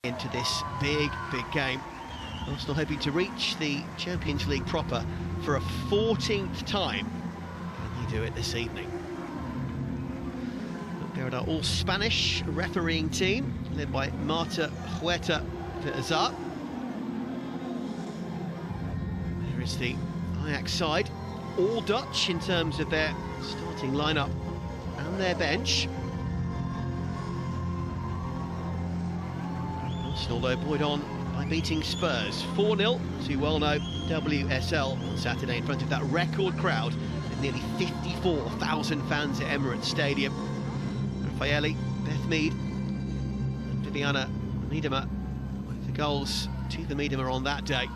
into this big game. Arsenal hoping to reach the Champions League proper for a 14th time. Can they do it this evening? They're our all-Spanish refereeing team, led by Marta Huerta de Azar. There is the Ajax side, all Dutch in terms of their starting lineup and their bench. Arsenal, though, buoyed on by beating Spurs 4-0, as you well know, UWCL on Saturday in front of that record crowd of nearly 54,000 fans at Emirates Stadium. Rafaeli, Beth Mead and Viviana Miedema with the goals to the Miedema on that day.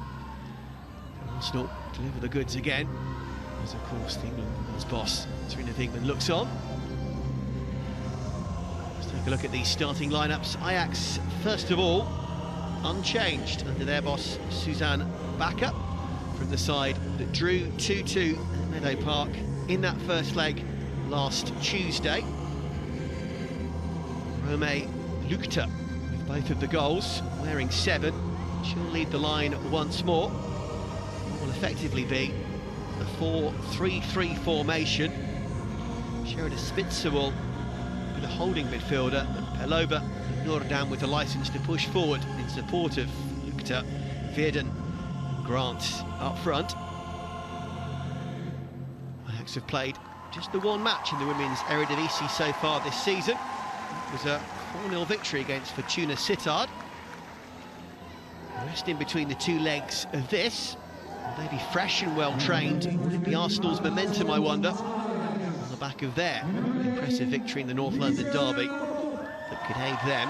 Arsenal deliver the goods again, as of course the England's boss, Serena Wigman, looks on. Let's take a look at these starting lineups. Ajax, first of all, unchanged under their boss Suzanne Bakker, from the side that drew 2-2 at Meadow Park in that first leg last Tuesday. Rome Lukta with both of the goals, wearing 7. She'll lead the line once more. It will effectively be a 4-3-3 formation. Sheridan Spitzer will be the holding midfielder, and Pelova and Noordan with the licence to push forward in support of Lukta, Veerden and Grant up front. Ajax have played just the one match in the women's Eredivisie so far this season. It was a 4-0 victory against Fortuna Sittard. Rest in between the two legs of this. Will they be fresh and well trained? Will it be Arsenal's momentum, I wonder, on the back of their impressive victory in the North London derby that could aid them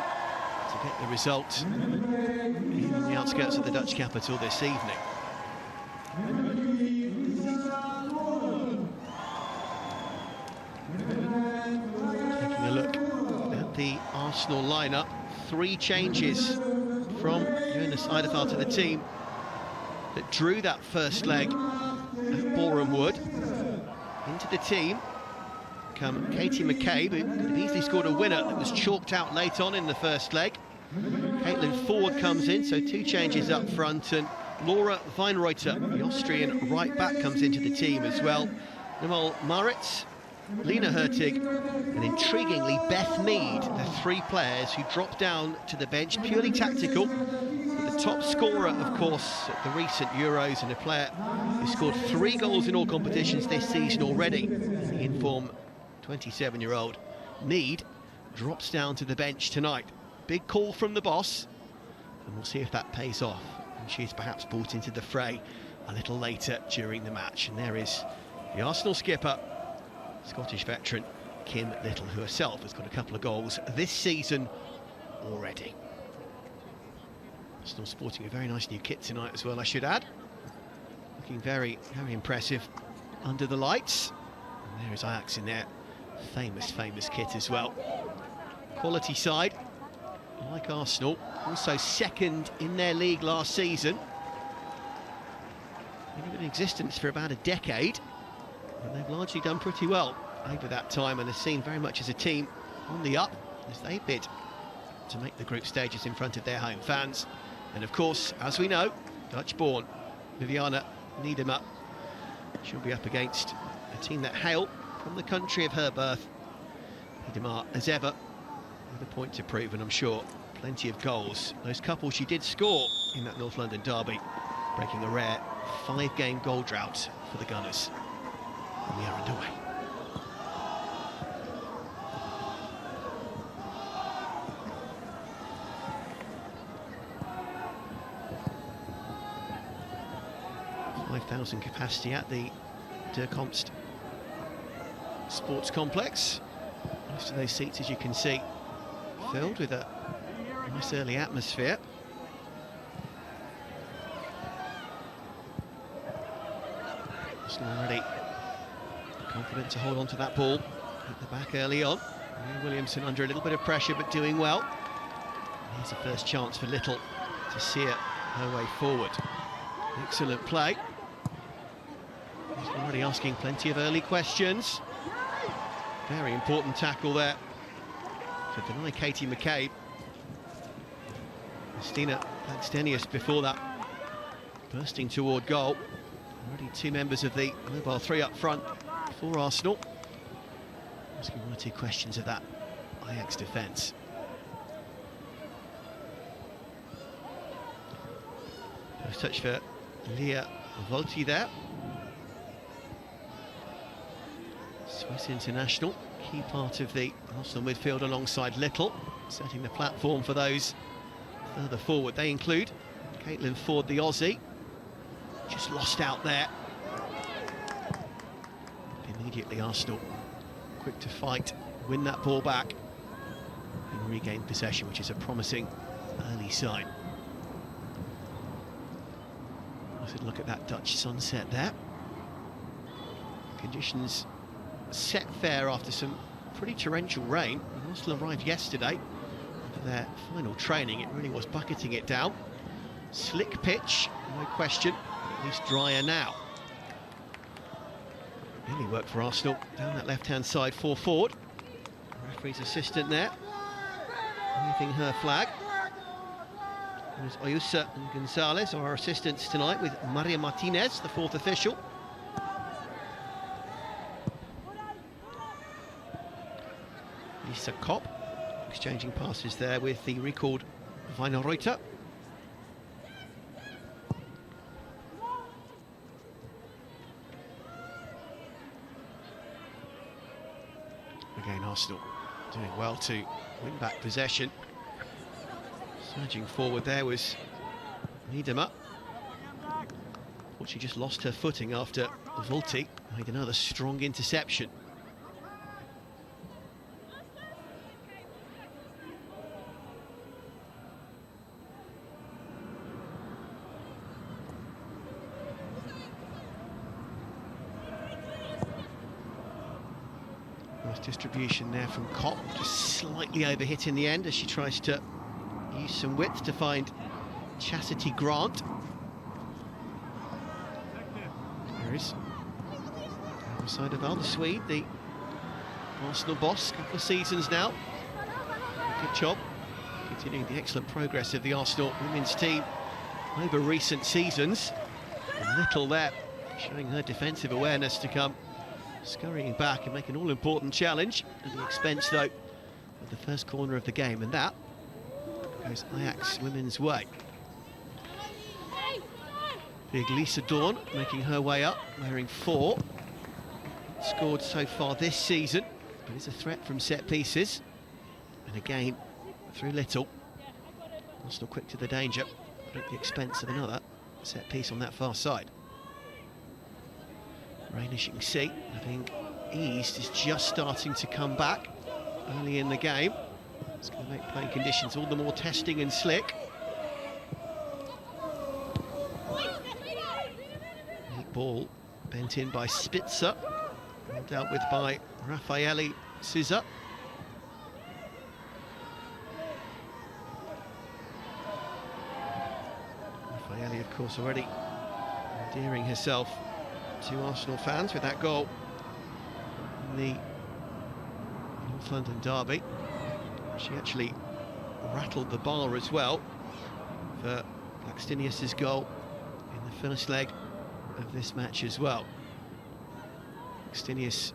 to get the result in the outskirts of the Dutch capital this evening? Taking a look at the Arsenal lineup, 3 changes from Jonas Eideveld to the team that drew that first leg at Boreham Wood. Into the team come Katie McCabe, who could have easily scored a winner that was chalked out late on in the first leg. Caitlin Ford comes in, so 2 changes up front, and Laura Weinreuter, the Austrian right back, comes into the team as well. Nimol Maritz, Lena Hurtig, and intriguingly Beth Mead, the 3 players who dropped down to the bench, purely tactical. But the top scorer, of course, at the recent Euros, and a player who scored 3 goals in all competitions this season already. The in-form 27-year-old Mead drops down to the bench tonight. Big call from the boss, and we'll see if that pays off, and she's perhaps brought into the fray a little later during the match. And there is the Arsenal skipper, Scottish veteran Kim Little, who herself has got a couple of goals this season already. Arsenal sporting a very nice new kit tonight as well, I should add. Looking very impressive under the lights. And there is Ajax in their famous kit as well. Quality side, like Arsenal, also second in their league last season. They've been in existence for about a decade, and they've largely done pretty well over that time, and are seen very much as a team on the up as they bid to make the group stages in front of their home fans. And of course, as we know, Dutch-born Viviana Miedema, she'll be up against a team that hail from the country of her birth. Miedema, as ever, with a point to prove, and I'm sure plenty of goals. Those couple she did score in that North London derby, breaking a rare 5-game goal drought for the Gunners. And we are underway. .5,000 capacity at the De Komst Sports Complex. Most of those seats, as you can see, filled with a nice early atmosphere. Arsenal already confident to hold on to that ball at the back early on. Williamson under a little bit of pressure, but doing well. Here's a first chance for Little to steer her way forward. Excellent play. He's already asking plenty of early questions. Very important tackle there to deny Katie McCabe. Stina Blackstenius before that, bursting toward goal. Already two members of the mobile three up front for Arsenal. Asking one or two questions of that Ajax defence. First touch for Leah Volti there. Swiss international, key part of the Arsenal midfield alongside Little, setting the platform for those further forward. They include Caitlin Ford, the Aussie, just lost out there. Immediately Arsenal quick to fight, win that ball back and regain possession, which is a promising early sign. Let's look at that Dutch sunset there. Conditions set fair after some pretty torrential rain. Arsenal arrived yesterday for their final training. It really was bucketing it down. Slick pitch, no question, at least drier now. Really worked for Arsenal down that left-hand side for Ford. The referee's assistant there, waving her flag. There's Oyusa and Gonzalez, our assistants tonight, with Maria Martinez, the fourth official. Lisa Kopp exchanging passes there with the recalled Weinerreuter. Again, Arsenal doing well to win back possession. Surging forward there was Niedema. But she just lost her footing after Volti made another strong interception. Nice distribution there from Kopp, just slightly overhit in the end as she tries to use some width to find Chastity Grant. There is the other side of the Swede, the Arsenal boss, a couple of seasons now. Good job continuing the excellent progress of the Arsenal women's team over recent seasons. And Little there showing her defensive awareness to come scurrying back and make an all-important challenge at the expense, though, of the first corner of the game, and that goes Ajax women's way. Big Lisa Dawn making her way up, wearing 4. Scored so far this season, but is a threat from set pieces. And again, through Little. Arsenal quick to the danger, but at the expense of another set piece on that far side. Rain, as you can see, having eased, is just starting to come back early in the game. It's going to make playing conditions all the more testing and slick. Neat ball bent in by Spitzer, and dealt with by Raffaele Souza. Raffaele, of course, already endearing herself to Arsenal fans with that goal in the North London derby. She actually rattled the bar as well for Blackstenius' goal in the first leg of this match as well. Blackstenius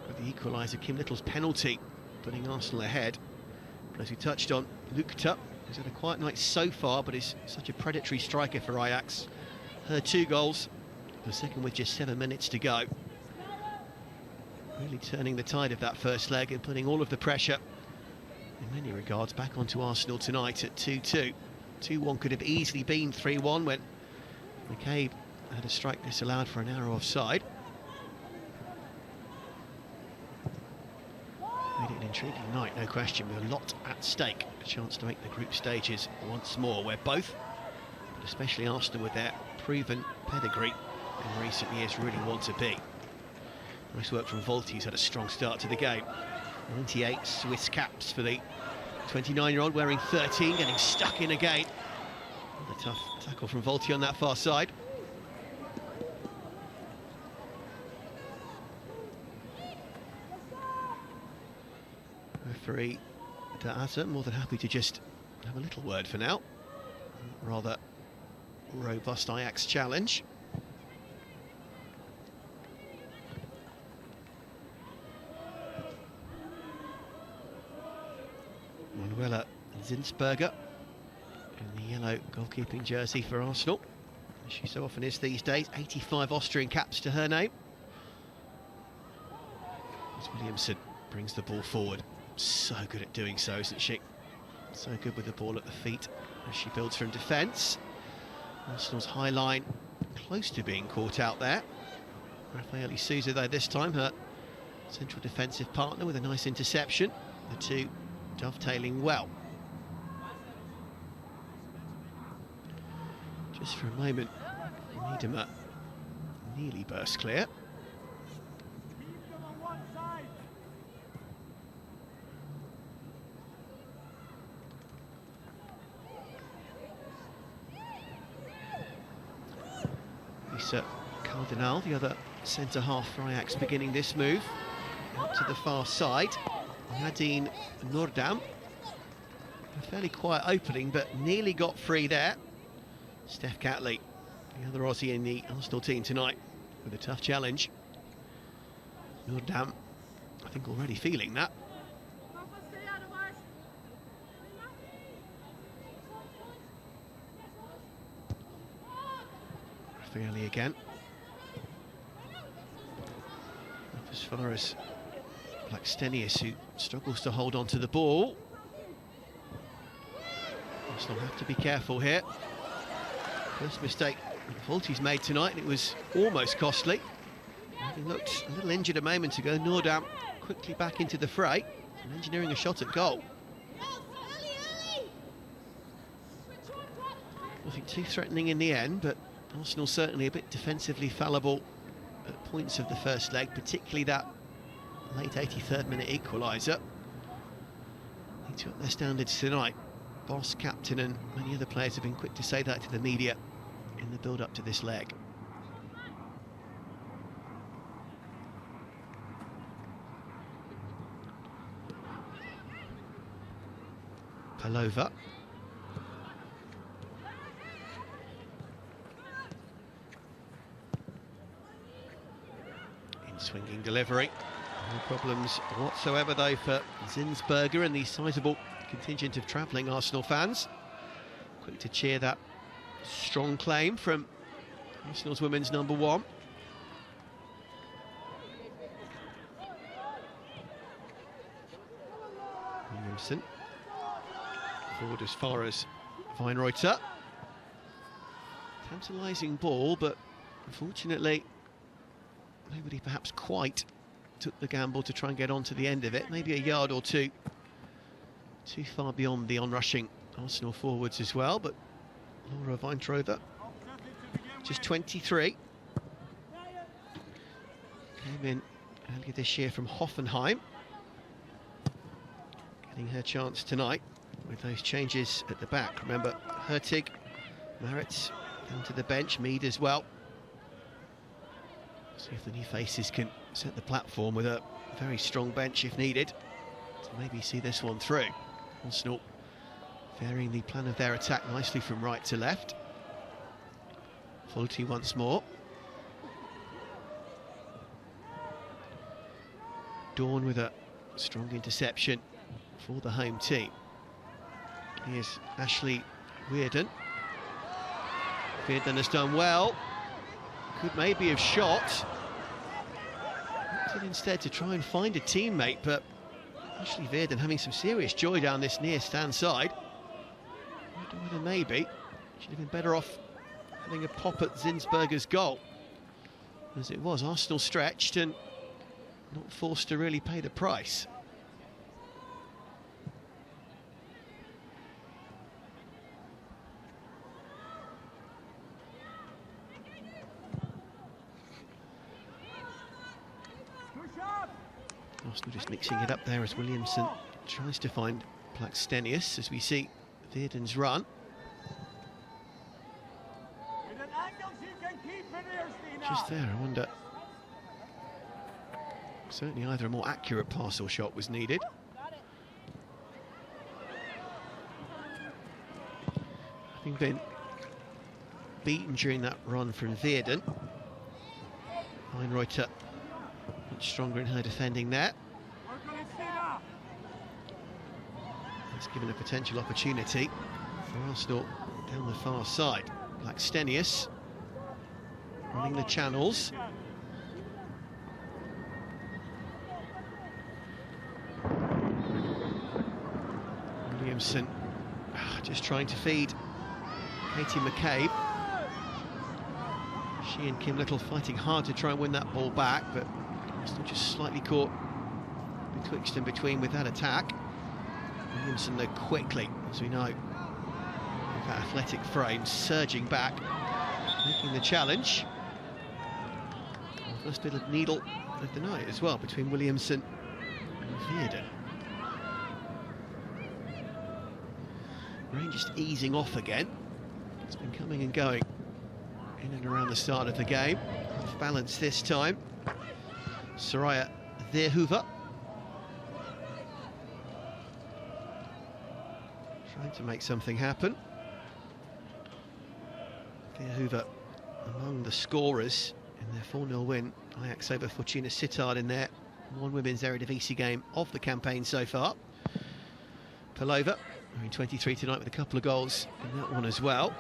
with the equaliser, Kim Little's penalty, putting Arsenal ahead. But as we touched on, Lukta, who's had a quiet night so far, but is such a predatory striker for Ajax. Her 2 goals, the second with just 7 minutes to go. Really turning the tide of that first leg and putting all of the pressure, in many regards, back onto Arsenal tonight at 2-2. 2-1 could have easily been 3-1 when McCabe had a strike disallowed for an arrow offside. Made it an intriguing night, no question, with a lot at stake. A chance to make the group stages once more, where both, but especially Arsenal with their proven pedigree in recent years, really want to be. Nice work from Volti, who's had a strong start to the game. 98 Swiss caps for the 29-year-old, wearing 13, getting stuck in again. Another tough tackle from Volti on that far side. Referee De Asa more than happy to just have a little word for now. Rather robust Ajax challenge. Manuela Zinsberger in the yellow goalkeeping jersey for Arsenal, as she so often is these days. 85 Austrian caps to her name. As Williamson brings the ball forward. So good at doing so, isn't she? So good with the ball at the feet as she builds from defence. Arsenal's high line close to being caught out there. Rafaeli Souza, though, this time her central defensive partner with a nice interception. The two dovetailing well. Just for a moment, Niedermer nearly burst clear. Lisa Cardinal, the other centre-half for Ajax, beginning this move. Out to the far side. Nadine Noordam. A fairly quiet opening, but nearly got free there. Steph Catley, the other Aussie in the Arsenal team tonight, with a tough challenge. Noordam, I think, already feeling that. Rafaeli again. Up as far as Blackstenius, who struggles to hold on to the ball. Arsenal have to be careful here. First mistake Volti's made tonight, and it was almost costly. He looked a little injured a moment ago. Noordam quickly back into the fray and engineering a shot at goal. Nothing too threatening in the end, but Arsenal certainly a bit defensively fallible at points of the first leg, particularly that late 83rd minute equaliser. Need to up their standards tonight. Boss, captain and many other players have been quick to say that to the media in the build-up to this leg. Palova. In swinging delivery. No problems whatsoever though for Zinsberger and the sizable contingent of travelling Arsenal fans. Quick to cheer that strong claim from Arsenal's women's number one. Williamson. Forward as far as Weinreuter. Tantalising ball, but unfortunately nobody perhaps quite took the gamble to try and get onto the end of it. Maybe a yard or two too far beyond the onrushing Arsenal forwards as well, but Laura Weintrother, just 23, came in earlier this year from Hoffenheim, getting her chance tonight with those changes at the back. Remember, Hertig, Maritz down to the bench, Mead as well. See if the new faces can set the platform with a very strong bench if needed to maybe see this one through. Arsenal varying the plan of their attack nicely from right to left. Volti once more. Dawn with a strong interception for the home team. Here's Ashley Weirden. Weirden has done well. Could maybe have shot. Opted instead to try and find a teammate, but Ashley Weirden having some serious joy down this near stand side. I wonder whether maybe she'd have been better off having a pop at Zinsberger's goal. As it was, Arsenal stretched and not forced to really pay the price. Arsenal just mixing it up there as Williamson tries to find Blackstenius as we see Weirden's run. Just there, I wonder. Certainly either a more accurate pass or shot was needed. having been beaten during that run from Veerden. Weinreuter much stronger in her defending there. That's given a potential opportunity for Arsenal down the far side. Blackstenius running the channels. Williamson just trying to feed Katie McCabe. She and Kim Little fighting hard to try and win that ball back, but Arsenal just slightly caught betwixt and between with that attack. Williamson, though, quickly, as we know, with that athletic frame, surging back, making the challenge. First bit of needle of the night as well between Williamson and Veerden. Rain just easing off again. It's been coming and going in and around the start of the game. Off balance this time. Soraya Verhoeven trying to make something happen. Verhoeven among the scorers in their 4-0 win. Ajax over Fortuna Sittard in their one women's Eredivisie game of the campaign so far. Pelova, in 23 tonight with a couple of goals in that one as well.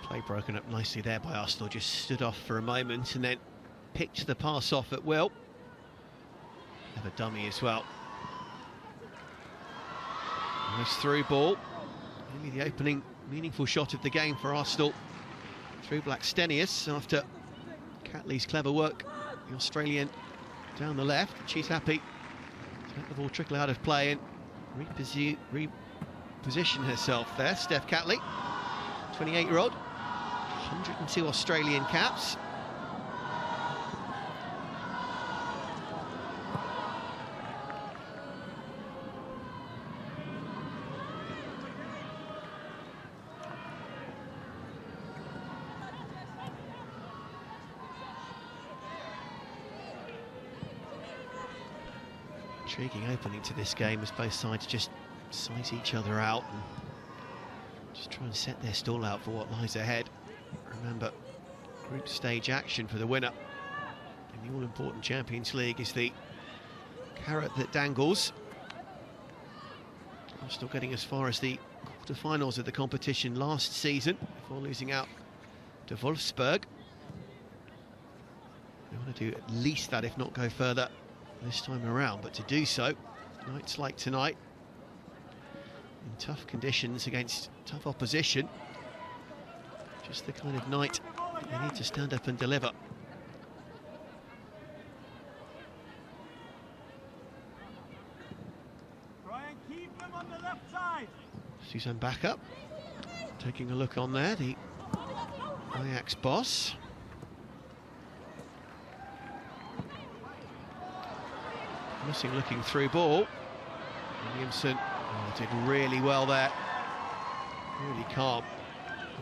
Play broken up nicely there by Arsenal, just stood off for a moment and then picked the pass off at will. Have a dummy as well. Nice through ball. Really the opening meaningful shot of the game for Arsenal through Blackstenius after Catley's clever work. The Australian down the left. She's happy to let the ball trickle out of play and reposition herself there. Steph Catley, 28-year-old. 102 Australian caps. Intriguing opening to this game as both sides just size each other out and just try and set their stall out for what lies ahead. Remember, group stage action for the winner in the all-important Champions League is the carrot that dangles. Arsenal getting as far as the quarter-finals of the competition last season before losing out to Wolfsburg. They want to do at least that, if not go further this time around, but to do so, nights like tonight, in tough conditions against tough opposition, just the kind of night they need to stand up and deliver. Try and keep them on the left side. Suzanne back up, taking a look on there, the Ajax boss. Missing looking through ball. Williamson did really well there. Really calm.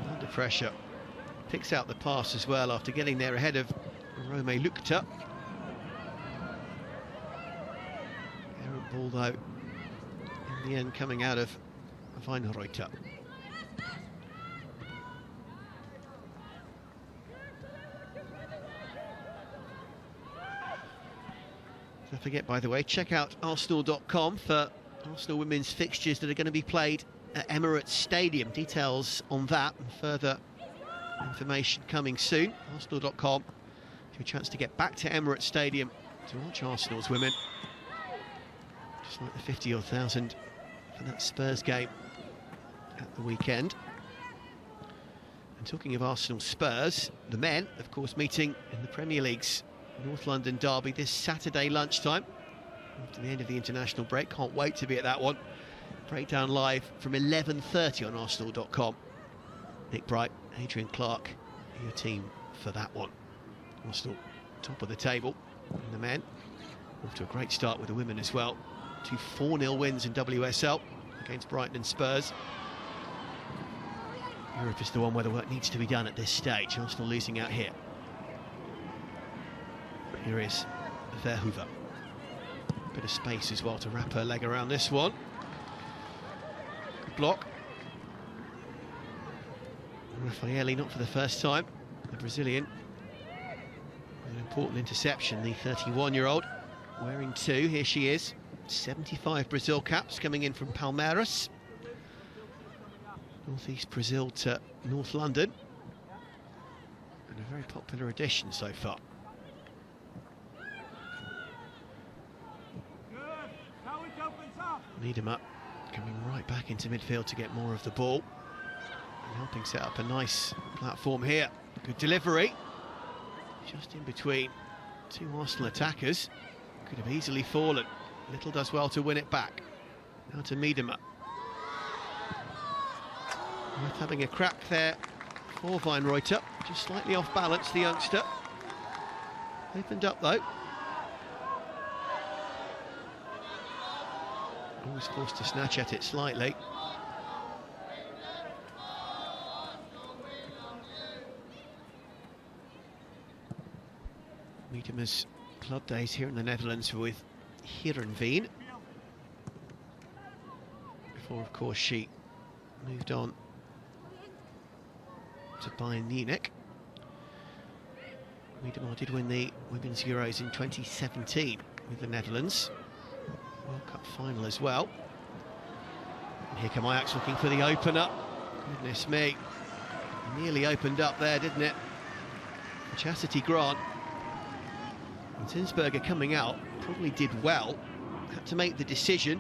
Under pressure. Picks out the pass as well after getting there ahead of Rome Lukta. Errant ball though, in the end coming out of Weinreuter. Don't forget, by the way, check out Arsenal.com for Arsenal women's fixtures that are going to be played at Emirates Stadium. Details on that and further information coming soon. Arsenal.com for a chance to get back to Emirates Stadium to watch Arsenal's women. Just like the 50-odd thousand for that Spurs game at the weekend. And talking of Arsenal Spurs, the men, of course, meeting in the Premier League's North London derby this Saturday lunchtime after the end of the international break. Can't wait to be at that one. Breakdown live from 11:30 on Arsenal.com. Nick Bright, Adrian Clark, your team for that one. Arsenal top of the table in the men. Off to a great start with the women as well. 2 4-0 wins in WSL against Brighton and Spurs. Europe is the one where the work needs to be done at this stage. Arsenal losing out here. Here is Verhoeven. Bit of space as well to wrap her leg around this one. Good block. Raffaelli, not for the first time, the Brazilian. An important interception, the 31-year-old, wearing 2. Here she is, 75 Brazil caps coming in from Palmeiras. Northeast Brazil to North London. And a very popular addition so far. Niederma coming right back into midfield to get more of the ball. And helping set up a nice platform here. Good delivery. Just in between 2 Arsenal attackers. Could have easily fallen. Little does well to win it back. Now to Niederma. Worth having a crack there for Weinreuter. Just slightly off balance, the youngster. Opened up though. Always forced to snatch at it slightly. Niederma's club days here in the Netherlands with Heerenveen. Before, of course, she moved on to Bayern Munich. Niederma did win the Women's Euros in 2017 with the Netherlands. World Cup final as well. And here come Ajax looking for the opener. Goodness me. Nearly opened up there, didn't it? Chastity Grant. And Zinsberger coming out probably did well. Had to make the decision.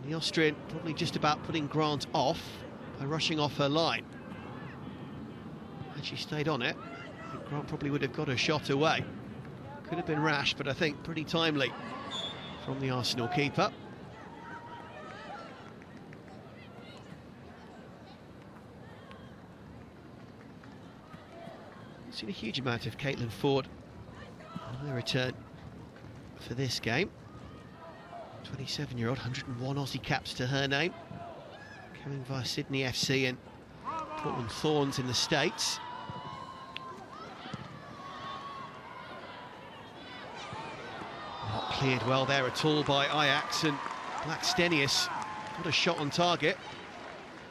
And the Austrian probably just about putting Grant off by rushing off her line. Had she stayed on it, I think Grant probably would have got a shot away. Could have been rash, but I think pretty timely from the Arsenal keeper. Seen a huge amount of Caitlin Ford on her return for this game. 27-year-old, 101 Aussie caps to her name. Coming via Sydney FC and Portland Thorns in the States. Not cleared well there at all by Ajax, and Blackstenius got a shot on target.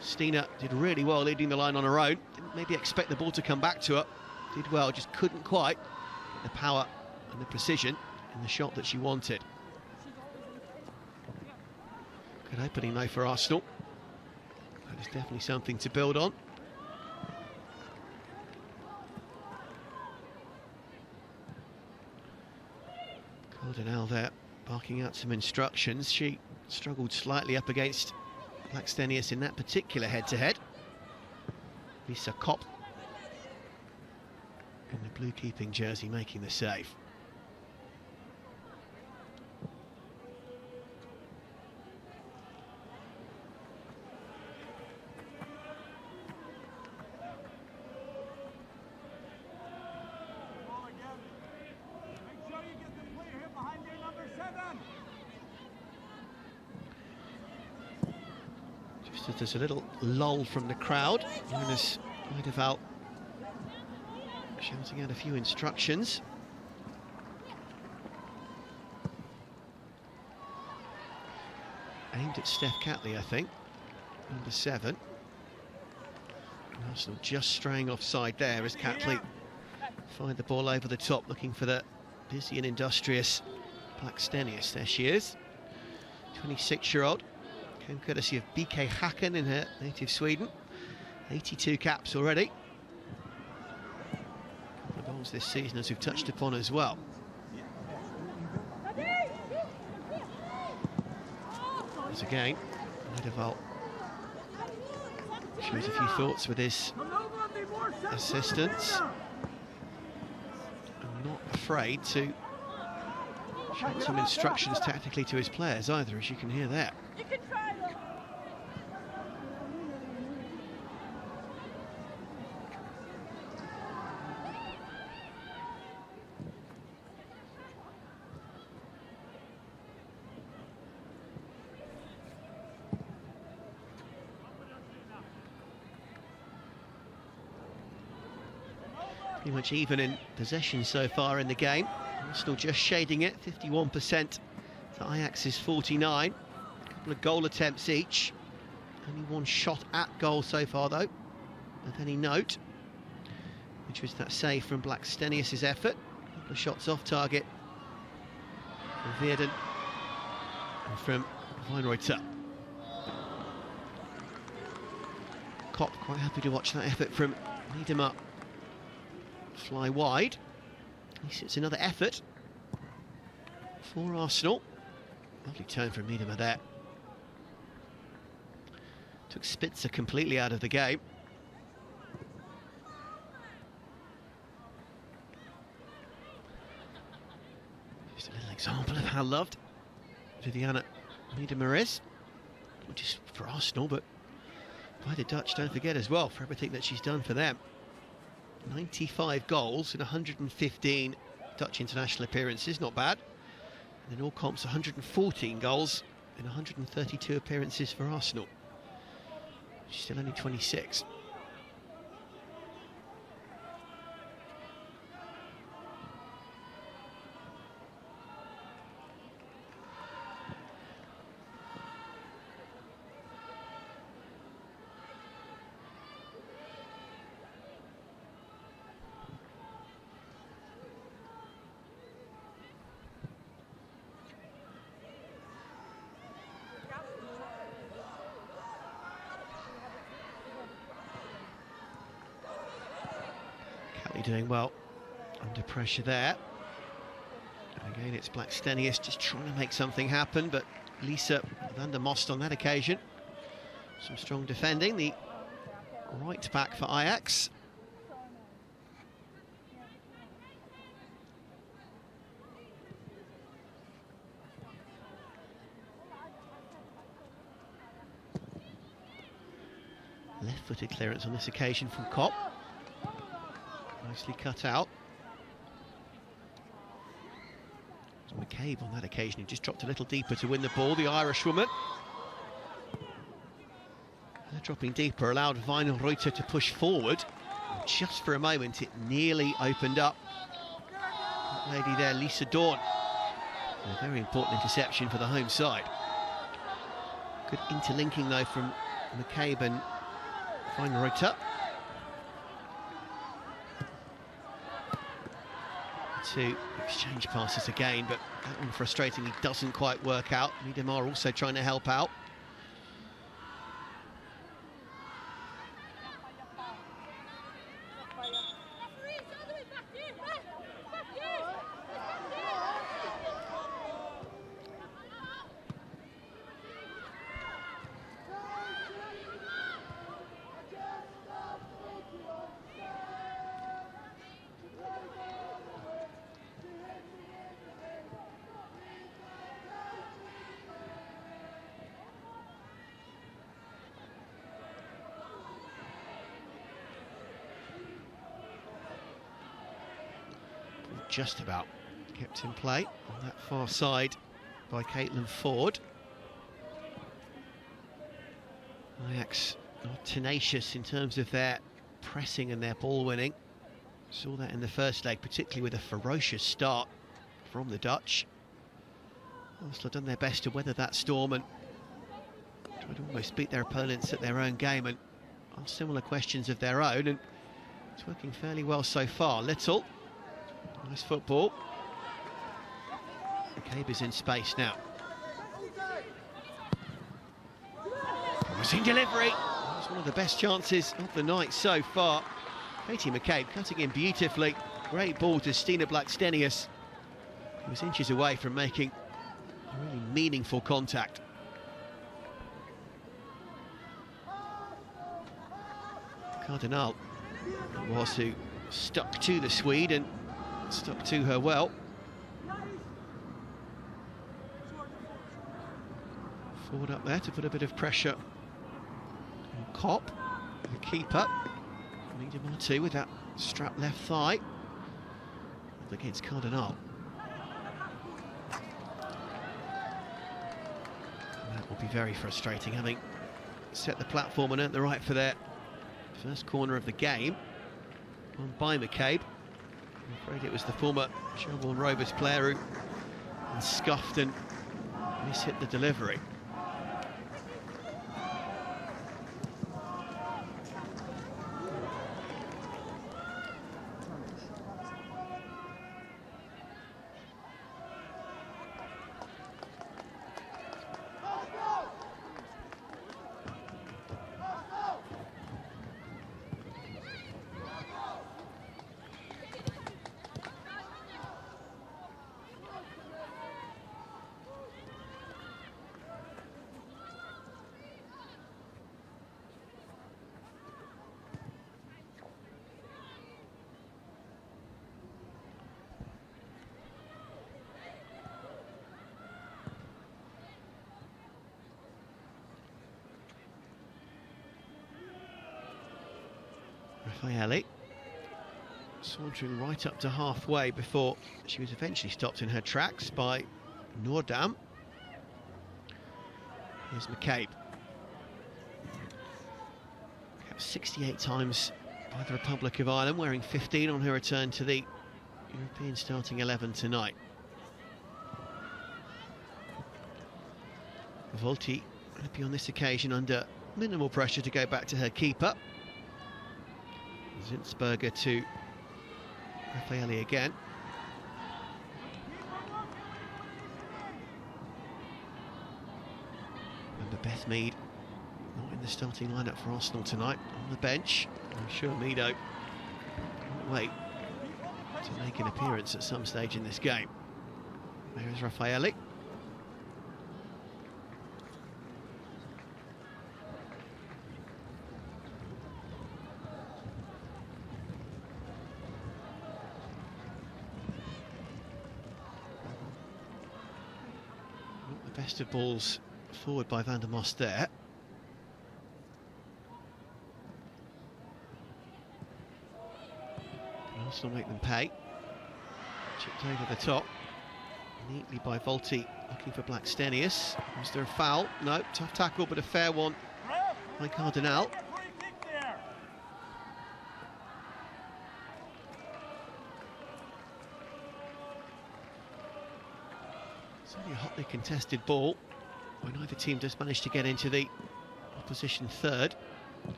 Stina did really well leading the line on her own. Didn't maybe expect the ball to come back to her. Did well, just couldn't quite get the power and the precision in the shot that she wanted. Good opening though for Arsenal. That is definitely something to build on. Cardinal there barking out some instructions. She struggled slightly up against Blackstenius in that particular head-to-head. Lisa Kopp in the blue keeping jersey making the save. Just as there's a little lull from the crowd, Jonas Eidevall shouting out a few instructions. Aimed at Steph Catley, I think, number 7. Arsenal just straying offside there as Catley find the ball over the top, looking for the busy and industrious Blackstenius. There she is, 26-year-old, came courtesy of BK Häcken in her native Sweden. 82 caps already. Goals this season, as we've touched upon as well. As again, Eidevall shows a few thoughts with his assistants. And not afraid to shout some instructions tactically to his players either, as you can hear there. Pretty much even in possession so far in the game. Arsenal just shading it, 51% to Ajax's 49. A couple of goal attempts each. Only one shot at goal so far, though, of any note, which was that save from Blackstenius' effort. A couple of shots off target from Veerden and from Weinreuter. Kopp quite happy to watch that effort from Miedema fly wide. At least it's another effort for Arsenal. Lovely turn from Miedema there. Took Spitzer completely out of the game. Just a little example of how loved Viviana Miedema is. Not just for Arsenal, but by the Dutch, don't forget as well, for everything that she's done for them. 95 goals in 115 Dutch international appearances, not bad. And in all comps, 114 goals in 132 appearances for Arsenal. She's still only 26. Doing well under pressure there. And again, it's Blackstenius just trying to make something happen, but Lisa van der Most on that occasion. Some strong defending, the right back for Ajax. Left-footed clearance on this occasion from Kopp. Nicely cut out. McCabe on that occasion, he just dropped a little deeper to win the ball, the Irish woman. Her dropping deeper allowed Weinreuter to push forward. And just for a moment, it nearly opened up. That lady there, Lisa Dawn. A very important interception for the home side. Good interlinking, though, from McCabe and Weinreuter. To exchange passes again, but that one frustratingly doesn't quite work out. Miedema also trying to help out. Just about kept in play on that far side by Caitlin Ford. Ajax are tenacious in terms of their pressing and their ball winning. Saw that in the first leg, particularly with a ferocious start from the Dutch. Arsenal have done their best to weather that storm and try to almost beat their opponents at their own game and ask similar questions of their own, and it's working fairly well so far. Little. Nice football. McCabe is in space now. Promising delivery. That's one of the best chances of the night so far. Katie McCabe cutting in beautifully. Great ball to Stina Blackstenius, who was inches away from making a really meaningful contact. Cardinal was who stuck to the Swede and stuck to her well. Forward up there to put a bit of pressure on Kopp, the keeper. Miedema too with that strap left thigh. Up against Cardinal. And that will be very frustrating, having set the platform and earned the right for their first corner of the game. on by McCabe. I'm afraid it was the former Shelbourne Rovers player who scuffed and mishit the delivery. Raffaelli sauntering right up to halfway before she was eventually stopped in her tracks by Noordam. Here's McCabe. Kept 68 times by the Republic of Ireland, wearing 15 on her return to the European starting 11 tonight. Volti will be on this occasion under minimal pressure to go back to her keeper. Zinsberger to Raffaelli again. Remember Beth Mead not in the starting lineup for Arsenal tonight, on the bench. I'm sure Meadow can't wait to make an appearance at some stage in this game. There's Raffaelli. Best of balls forward by Van der Most there. Can Arsenal make them pay? Chipped over the top. Neatly by Volti, looking for Blackstenius. Was there a foul? No, tough tackle, but a fair one by Cardinal. It's only a hotly contested ball when either team does manage to get into the opposition third.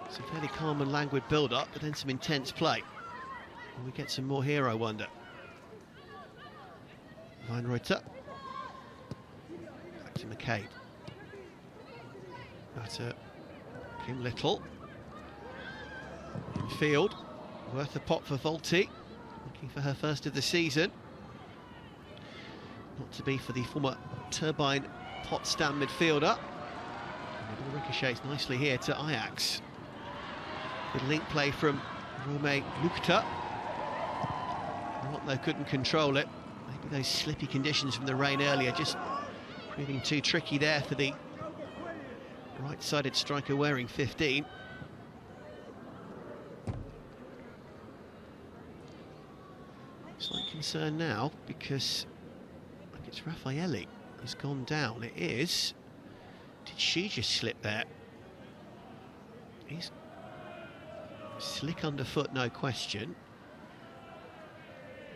It's a fairly calm and languid build-up, but then some intense play. And we get some more here, I wonder. Weinreuter. Back to McCabe. That's Kim Little. In field. Worth a pot for Volti. Looking for her first of the season. Not to be for the former Turbine Potsdam midfielder. And the ball ricochets nicely here to Ajax. Good link play from Rome Lukta. Rotno couldn't control it. Maybe those slippy conditions from the rain earlier just proving too tricky there for the right-sided striker wearing 15. Slight concern now because it's Raffaelli who's gone down. It is. Did she just slip there? He's slick underfoot, no question.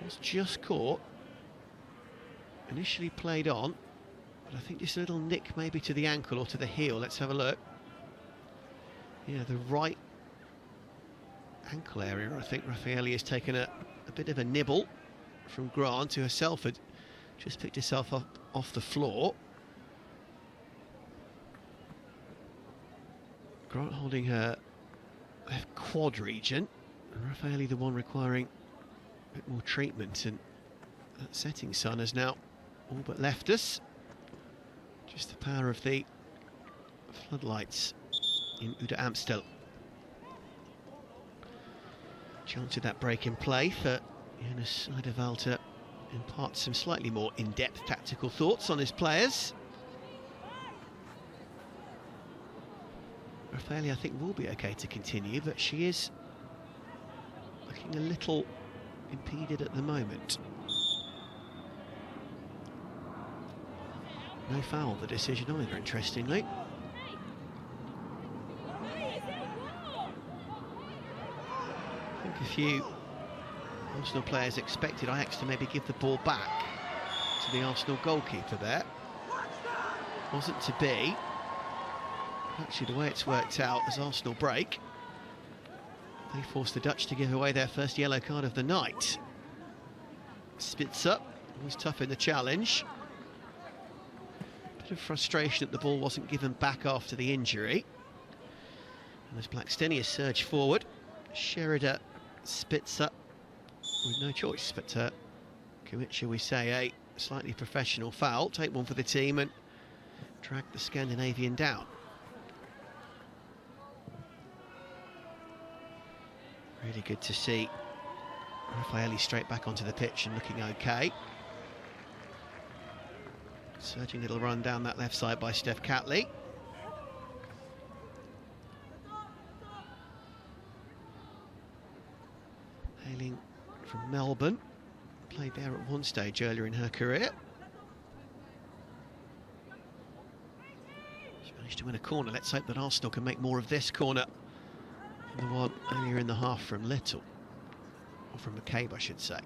Was just caught. Initially played on, but I think just a little nick maybe to the ankle or to the heel. Let's have a look. Yeah, the right ankle area. I think Raffaelli has taken a bit of a nibble from Grant, who herself had just picked herself up off the floor. Grant holding her left quad region, and Raffaelli the one requiring a bit more treatment, and that setting sun has now all but left us. Just the power of the floodlights in UWCL. Chance of that break in play for Jonas Eidevall to impart some slightly more in-depth tactical thoughts on his players. Raffaelli, I think, will be okay to continue, but she is looking a little impeded at the moment. No foul, the decision either, interestingly. A few Arsenal players expected Ajax to maybe give the ball back to the Arsenal goalkeeper there. Wasn't to be. Actually, the way it's worked out as Arsenal break, they forced the Dutch to give away their first yellow card of the night. Spitzer was tough in the challenge. Bit of frustration that the ball wasn't given back after the injury. And as Blackstenius surged forward, Sheridan Spitzer with no choice but to commit, shall we say, a slightly professional foul, take one for the team and drag the Scandinavian down. Really good to see Raffaelli straight back onto the pitch and looking okay. Surging little run down that left side by Steph Catley. Hailing from Melbourne, played there at one stage earlier in her career. She managed to win a corner. Let's hope that Arsenal can make more of this corner than the one earlier in the half from Little, or from McCabe, I should say.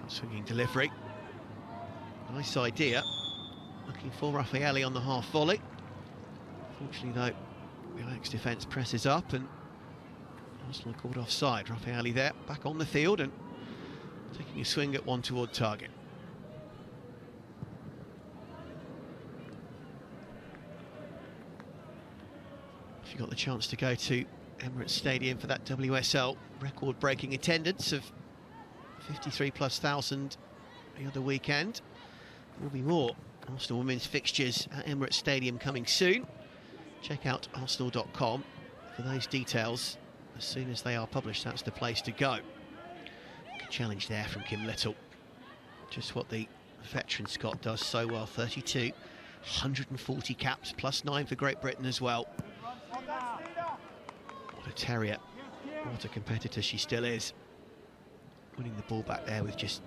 Swinging delivery. Nice idea. Looking for Raffaelli on the half volley. Fortunately, though, the Ajax defence presses up and Arsenal called offside. Raffaelli there, back on the field and taking a swing at one toward target. If you got the chance to go to Emirates Stadium for that WSL record-breaking attendance of 53,000+ the other weekend, there will be more Arsenal women's fixtures at Emirates Stadium coming soon. Check out arsenal.com for those details. As soon as they are published, that's the place to go. Good challenge there from Kim Little. Just what the veteran Scot does so well. 32, 140 caps, +9 for Great Britain as well. What a terrier. What a competitor she still is. Winning the ball back there with just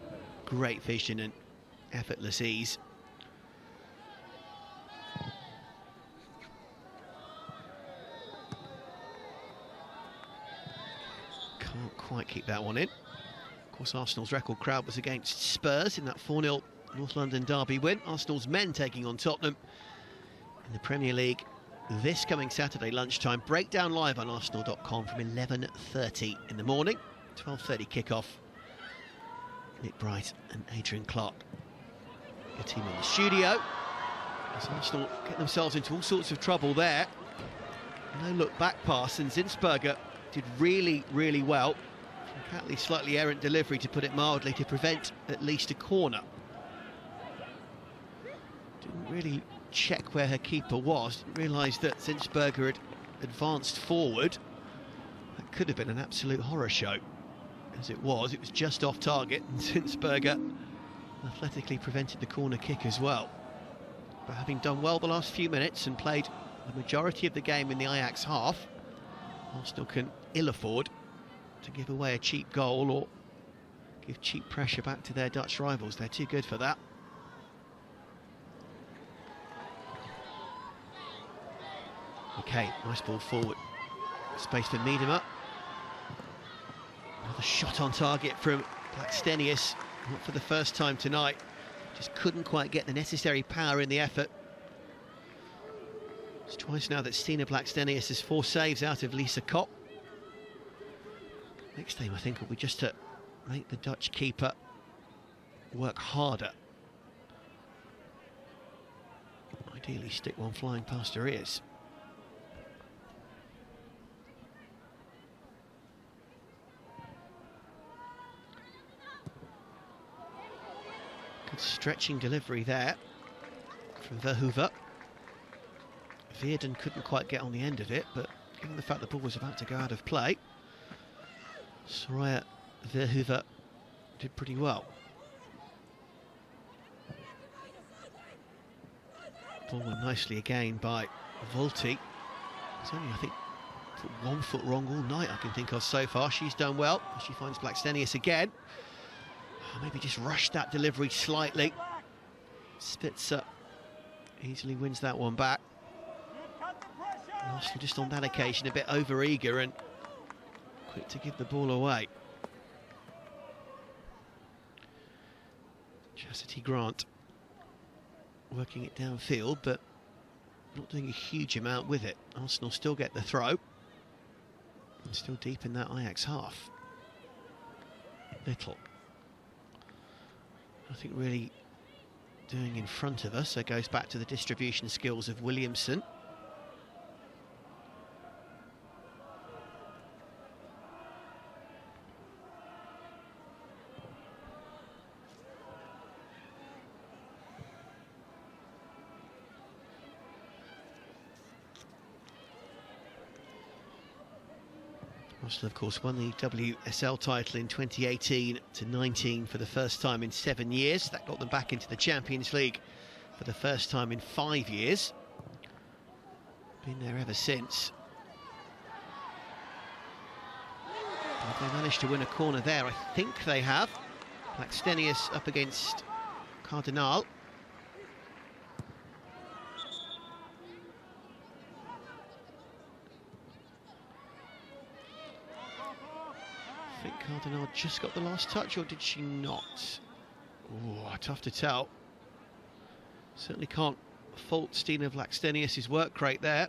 great vision and effortless ease. Can't quite keep that one in. Of course, Arsenal's record crowd was against Spurs in that 4-0 North London derby win. Arsenal's men taking on Tottenham in the Premier League this coming Saturday lunchtime. Breakdown live on arsenal.com from 11:30 in the morning. 12:30 kickoff. Nick Bright and Adrian Clark, your team in the studio. As Arsenal get themselves into all sorts of trouble there. No look back pass, and Zinsberger did really, really well. From Catley's slightly errant delivery, to put it mildly, to prevent at least a corner. Didn't really check where her keeper was, didn't realise that Zinsberger had advanced forward. That could have been an absolute horror show. As it was just off target, and Zinsberger athletically prevented the corner kick as well. But having done well the last few minutes and played the majority of the game in the Ajax half, Arsenal can ill afford to give away a cheap goal or give cheap pressure back to their Dutch rivals. They're too good for that. Okay, nice ball forward. Space for Miedema. Another shot on target from Blackstenius, not for the first time tonight. Just couldn't quite get the necessary power in the effort. It's twice now that Stina Blackstenius has 4 saves out of Lisa Kopp. Next time, I think, will be just to make the Dutch keeper work harder. Ideally stick one flying past her ears. Good stretching delivery there from Verhoeven. Veerden couldn't quite get on the end of it, but given the fact the ball was about to go out of play, Soraya Verhoeven did pretty well. Ball went nicely again by Volti. It's only, I think, put 1 foot wrong all night I can think of so far. She's done well. She finds Blackstenius again. Maybe just rushed that delivery slightly. Spitzer easily wins that one back. Arsenal just on that occasion a bit over-eager and quick to give the ball away. Chastity Grant working it downfield, but not doing a huge amount with it. Arsenal still get the throw. And still deep in that Ajax half. Little. Nothing really doing in front of us, so it goes back to the distribution skills of Williamson. Arsenal, of course, won the UWCL title in 2018-19 for the first time in 7 years. That got them back into the Champions League for the first time in 5 years. Been there ever since. Have they managed to win a corner there? I think they have. Blackstenius up against Cardinal. I think Cardinal just got the last touch, or did she not? Oh, tough to tell. Certainly can't fault Stina Blackstenius' work rate there.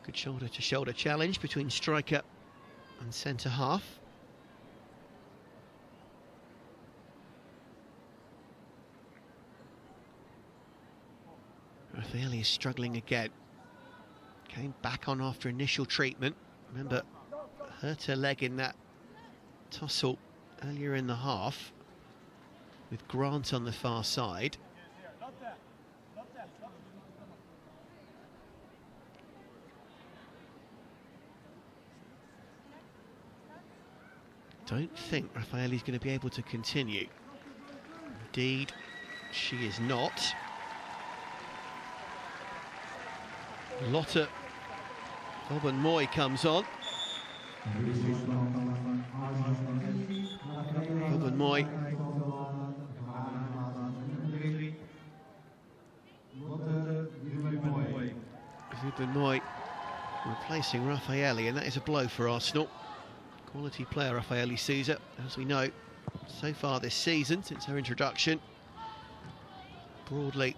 Good shoulder-to-shoulder challenge between striker and centre-half. Raffaelli is struggling again. Came back on after initial treatment. Remember, hurt her leg in that tussle earlier in the half with Grant on the far side. Don't think Raffaelli's going to be able to continue. Indeed, she is not. Lotte Moy comes on. Moy. Moy replacing Raffaelli, and that is a blow for Arsenal. Quality player Raffaelli Souza, as we know, so far this season, since her introduction. Broadly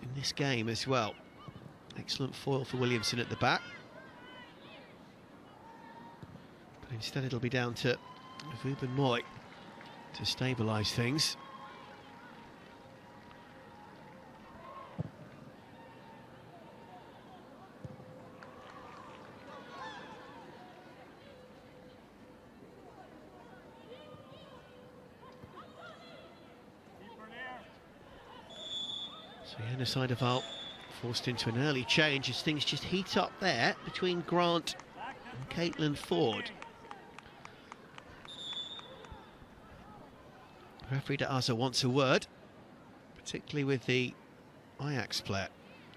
in this game as well. Excellent foil for Williamson at the back. But instead it'll be down to Moy to stabilise things. So Yana Seideval forced into an early change as things just heat up there between Grant and Caitlin Ford. Referee De Aza wants a word, particularly with the Ajax player,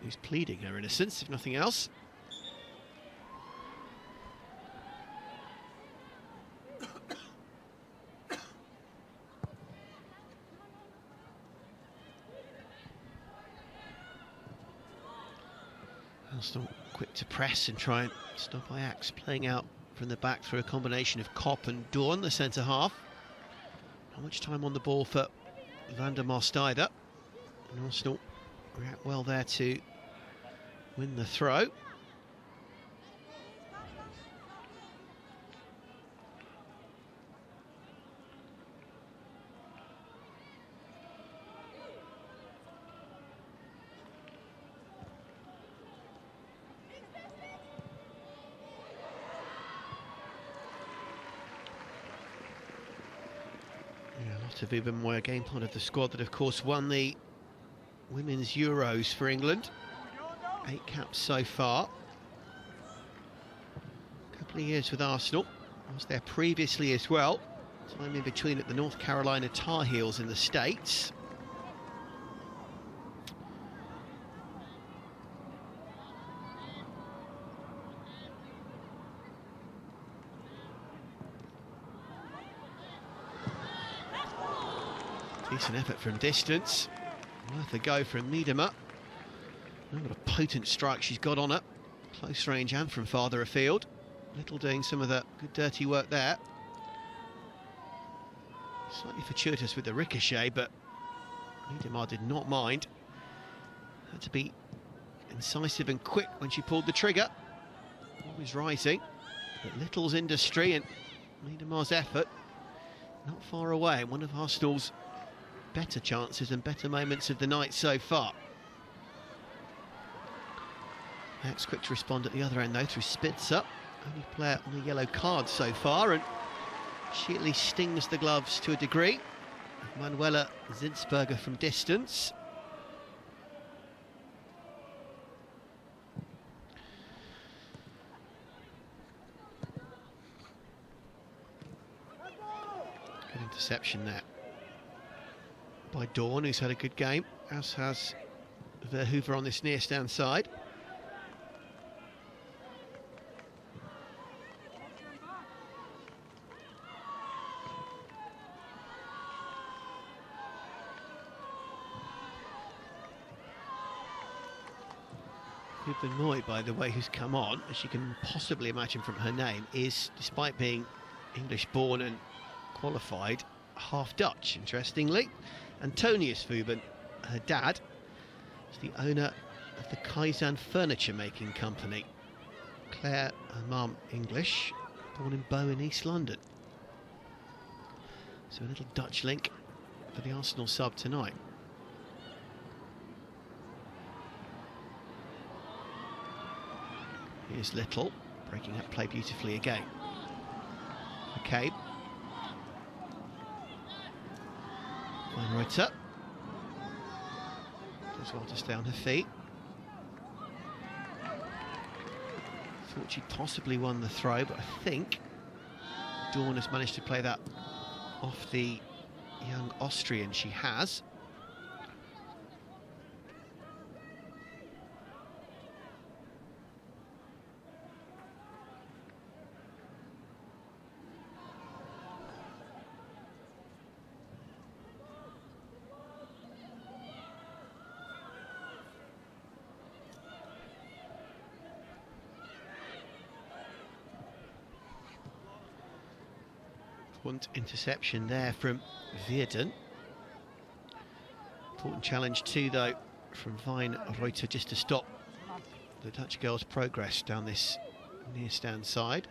who's pleading her innocence, if nothing else. Arsenal quick to press and try and stop Ajax playing out from the back through a combination of Kopp and Dawn, the centre half. Not much time on the ball for Van der Most either. And Arsenal react well there to win the throw. Lotte Moy, again part of the squad that of course won the Women's Euros for England. 8 caps so far. A couple of years with Arsenal. I was there previously as well. Time in between at the North Carolina Tar Heels in the States. Decent effort from distance. Worth a go from Miedema. What a potent strike she's got on her. Close range and from farther afield. Little doing some of the good dirty work there. Slightly fortuitous with the ricochet, but Miedema did not mind. Had to be incisive and quick when she pulled the trigger. Always rising, but Little's industry and Miedema's effort not far away. One of Arsenal's better chances and better moments of the night so far. Ajax quick to respond at the other end though through Spitzer. Only player on a yellow card so far, and she at least stings the gloves to a degree. Manuela Zinsberger from distance. Good interception there by Dawn, who's had a good game, as has Verhoeven on this near stand side. Ruben Moy, by the way, who's come on, as you can possibly imagine from her name, is, despite being English born and qualified, half Dutch, interestingly. Antonius Fuben, her dad, is the owner of the Kaizen furniture making company. Claire, her mum, English, born in Bow in East London. So a little Dutch link for the Arsenal sub tonight. Here's Little, breaking up play beautifully again. McCabe. Weinreuter. Does well to stay on her feet. Thought she'd possibly won the throw, but I think Dawn has managed to play that off the young Austrian. She has. Interception there from Veerden. Important challenge too, though, from Weinreuter, just to stop the Dutch girls' progress down this near stand side.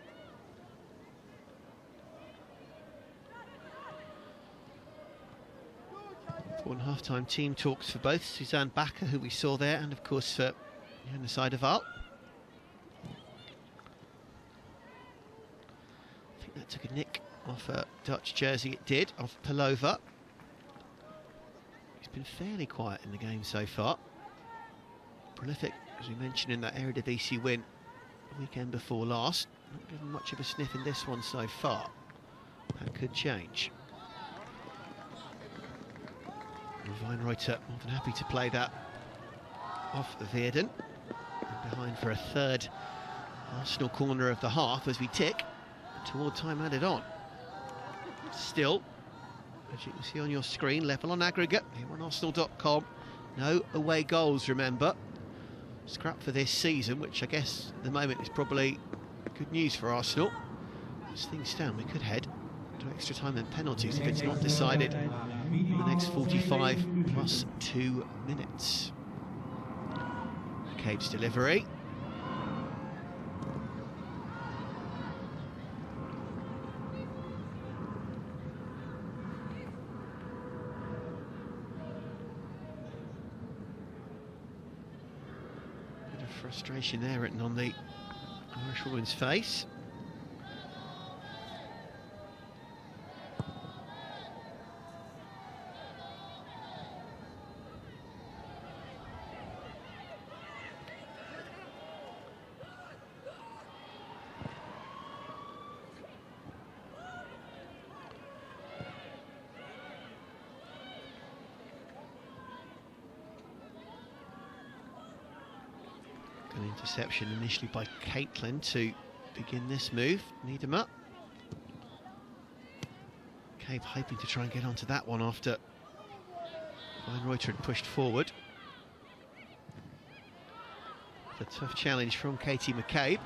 Important half-time team talks for both Suzanne Bakker, who we saw there, and of course on the side of Art. I think that took a nick off a Dutch jersey. It did, off Pelova. He's been fairly quiet in the game so far. Prolific, as we mentioned, in that Eredivisie win the weekend before last. Not given much of a sniff in this one so far. That could change. Weinreuter more than happy to play that off Veerden. And behind for a third Arsenal corner of the half as we tick toward time added on. Still, as you can see on your screen, level on aggregate here on Arsenal.com. No away goals, remember. Scrap for this season, which I guess at the moment is probably good news for Arsenal. As things stand, we could head to extra time and penalties if it's not decided in the next 45 plus 2 minutes. Cade's delivery. Frustration there written on the Irish woman's face. An interception initially by Caitlin to begin this move. Miedema. Cabe hoping to try and get onto that one after Reuter had pushed forward. The tough challenge from Katie McCabe.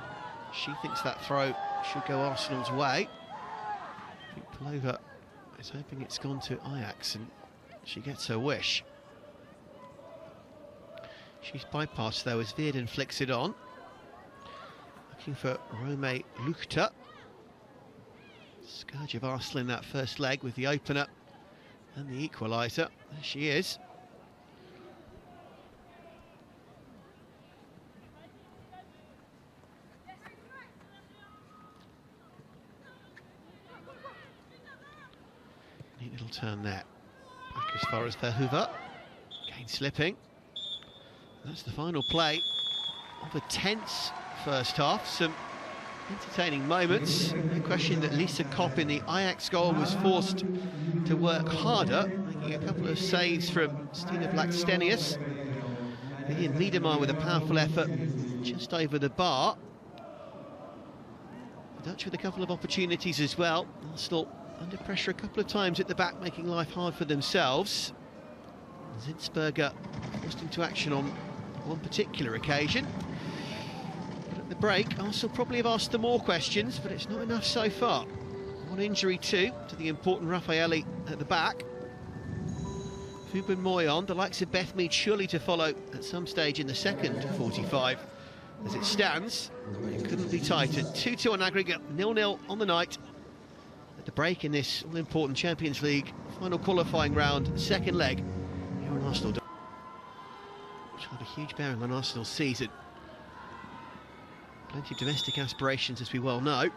She thinks that throw should go Arsenal's way. I think Palova is hoping it's gone to Ajax and she gets her wish. She's bypassed though as Veerden flicks it on. Looking for Rome Luchta. Scourge of Arsenal in that first leg with the opener and the equaliser. There she is. Neat little turn there. Back as far as Verhoeven. Again slipping. That's the final play of a tense first half. Some entertaining moments. No question that Lisa Kopp in the Ajax goal was forced to work harder, making a couple of saves from Stina Blackstenius. Ian Miedemar with a powerful effort just over the bar. The Dutch with a couple of opportunities as well. Arsenal under pressure a couple of times at the back, making life hard for themselves. Zinsberger forced into action on one particular occasion. But at the break, Arsenal probably have asked them more questions, but it's not enough so far. One injury too to the important Raffaelli at the back. Fuben Moyon, the likes of Beth Mead surely to follow at some stage in the second 45. As it stands, it couldn't be tighter. 2-2 on aggregate, 0-0 on the night. At the break in this all-important Champions League final qualifying round, second leg, here on Arsenal. Which had a huge bearing on Arsenal's season. Plenty of domestic aspirations, as we well know.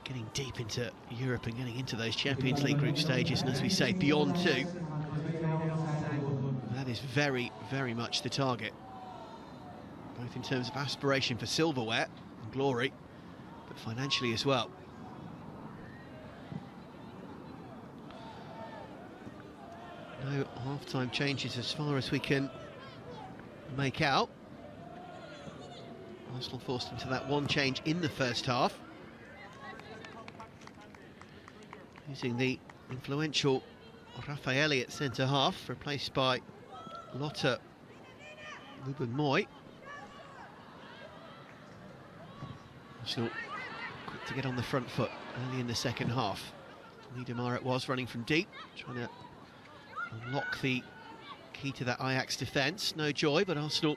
Getting deep into Europe and getting into those Champions League group stages, and as we say, beyond too. That is very, very much the target. Both in terms of aspiration for silverware and glory, but financially as well. No half-time changes as far as we can make out. Arsenal forced into that one change in the first half. Using the influential Raffaelli at centre-half, replaced by Lotte Ruben-Moy. Arsenal quick to get on the front foot early in the second half. Miedemar it was, running from deep, trying to unlock the key to that Ajax defence. No joy, but Arsenal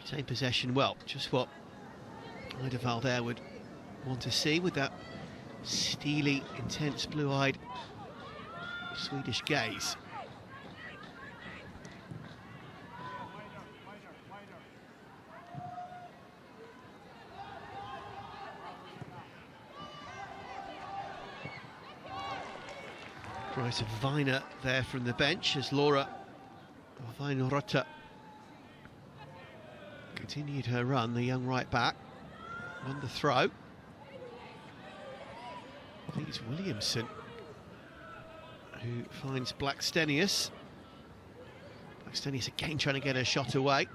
retain possession well. Just what Eidevall there would want to see with that steely, intense, blue-eyed Swedish gaze. Price of Weiner there from the bench as Laura Weinrotter continued her run, the young right back. On the throw. I think it's Williamson who finds Blackstenius. Blackstenius again trying to get her shot away.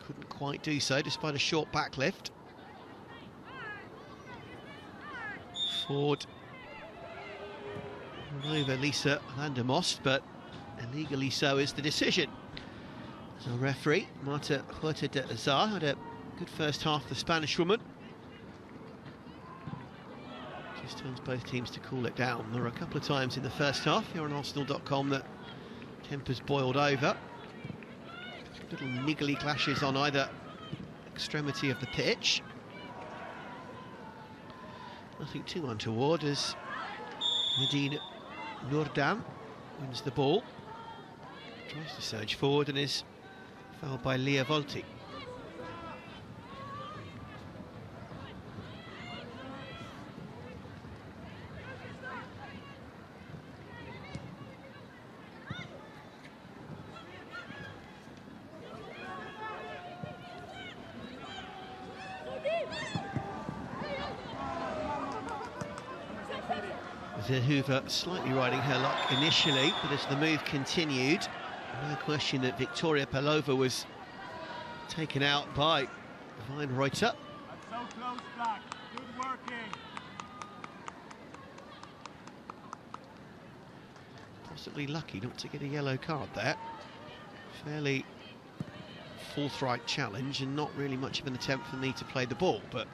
Couldn't quite do so despite a short backlift. Ford over Lisa Vandermost, but illegally so is the decision. So referee Marta Huerta de Azar had a good first half, the Spanish woman. Just tells both teams to cool it down. There were a couple of times in the first half here on Arsenal.com that tempers boiled over. Little niggly clashes on either extremity of the pitch. Nothing too untoward as Nadine Noordam wins the ball. Tries to surge forward and is fouled by Leah Volti. Verhoeven slightly riding her luck initially, but as the move continued, no question that Victoria Palova was taken out by Weinreuter. That's so close back. Good working. possibly lucky not to get a yellow card there. Fairly forthright challenge and not really much of an attempt for me to play the ball, but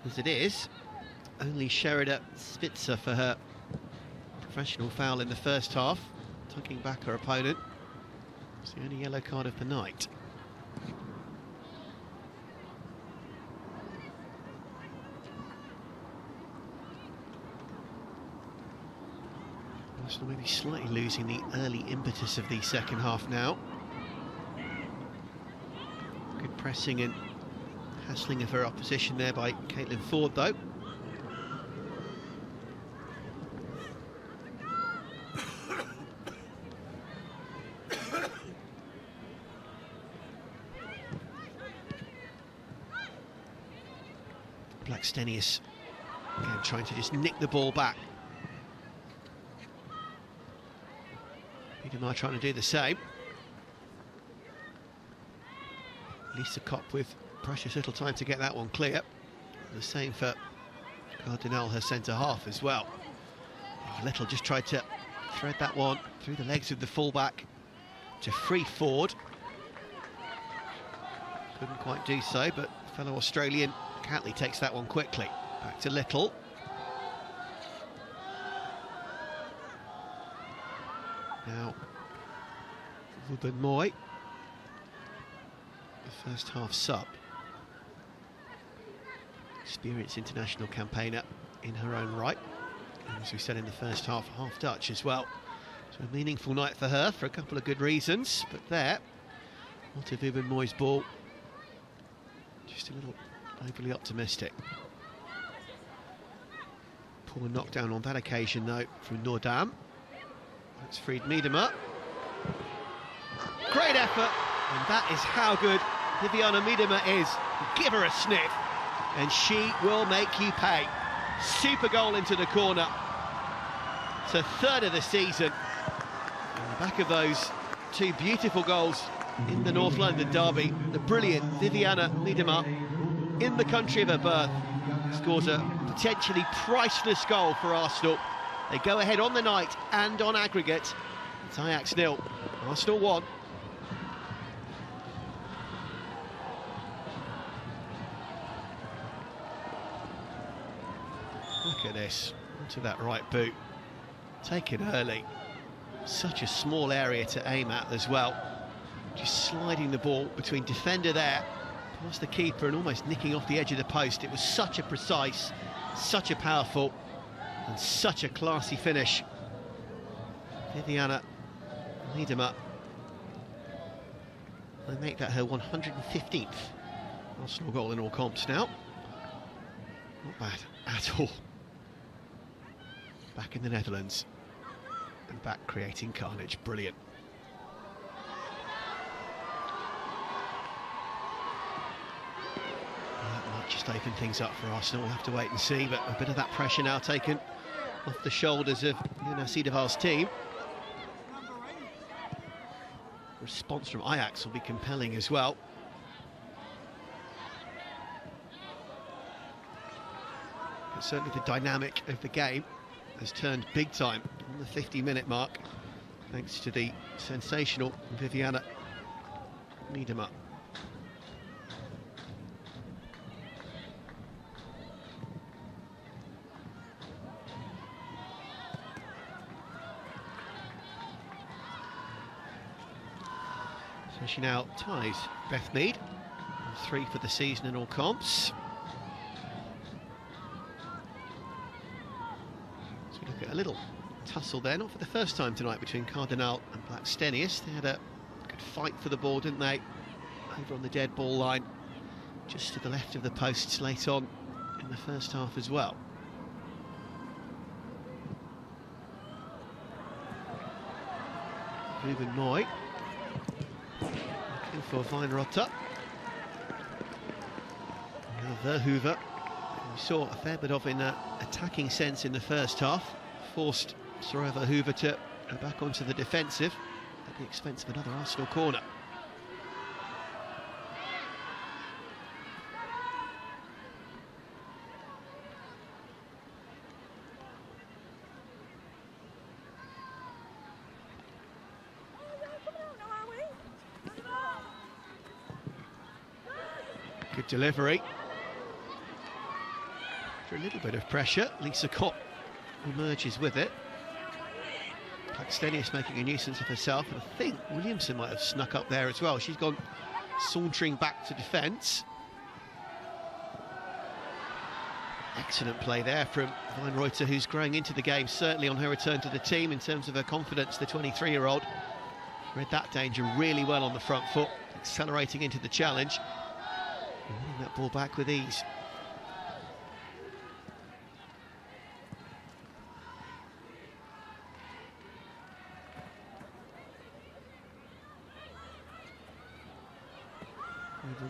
as it is, only Sherida Spitzer for her professional foul in the first half, tucking back her opponent. It's the only yellow card of the night. Arsenal maybe slightly losing the early impetus of the second half now. Good pressing and hassling of her opposition there by Caitlin Ford, though. Blackstenius again trying to just nick the ball back. Miedema trying to do the same. Lisa Kopp with precious little time to get that one clear. The same for Cardinal, her centre half as well. Little just tried to thread that one through the legs of the fullback to free Ford. Couldn't quite do so, but fellow Australian Catley takes that one quickly. Back to Little. Now, Ruben Moy, the first half sub. Experienced international campaigner in her own right. And as we said in the first half, half Dutch as well. So a meaningful night for her for a couple of good reasons. But there, not a Ruben Moy's ball. Just a little overly optimistic. Poor knockdown on that occasion though from Nordam. That's freed Miedema. Great effort, and that is how good Viviana Miedema is. Give her a sniff, and she will make you pay. Super goal into the corner. It's her third of the season. On the back of those two beautiful goals in the North London derby, the brilliant Viviana Miedema, in the country of her birth, scores a potentially priceless goal for Arsenal. They go ahead on the night and on aggregate. It's Ajax 0, Arsenal 1. Look at this, onto that right boot. Taken early. Such a small area to aim at as well. Just sliding the ball between defender there, past the keeper and almost nicking off the edge of the post. It was such a precise, such a powerful and such a classy finish. Viviana Miedema. They make that her 115th Arsenal goal in all comps now. Not bad at all. Back in the Netherlands and back creating carnage. Brilliant. That might just open things up for Arsenal. We'll have to wait and see, but a bit of that pressure now taken off the shoulders of Sideval's team. Response from Ajax will be compelling as well. But certainly the dynamic of the game has turned big time on the 50-minute mark, thanks to the sensational Viviana Miedema. So she now ties Beth Mead, 3 for the season in all comps. So we look at a little tussle there, not for the first time tonight, between Cardinal and Blackstenius. They had a good fight for the ball, didn't they? Over on the dead ball line, just to the left of the posts late on in the first half as well. Ruben Moy looking for Weinrotter. Verhoeven, we saw a fair bit of in attacking sense in the first half, forced Soraya Verhoeven to go back onto the defensive at the expense of another Arsenal corner. Good delivery. After a little bit of pressure, Lisa Kopp emerges with it. Blackstenius making a nuisance of herself, and I think Williamson might have snuck up there as well. She's gone sauntering back to defence. Excellent play there from Weinreuter, who's growing into the game, certainly on her return to the team in terms of her confidence. The 23-year-old read that danger really well on the front foot, accelerating into the challenge and winning that ball back with ease.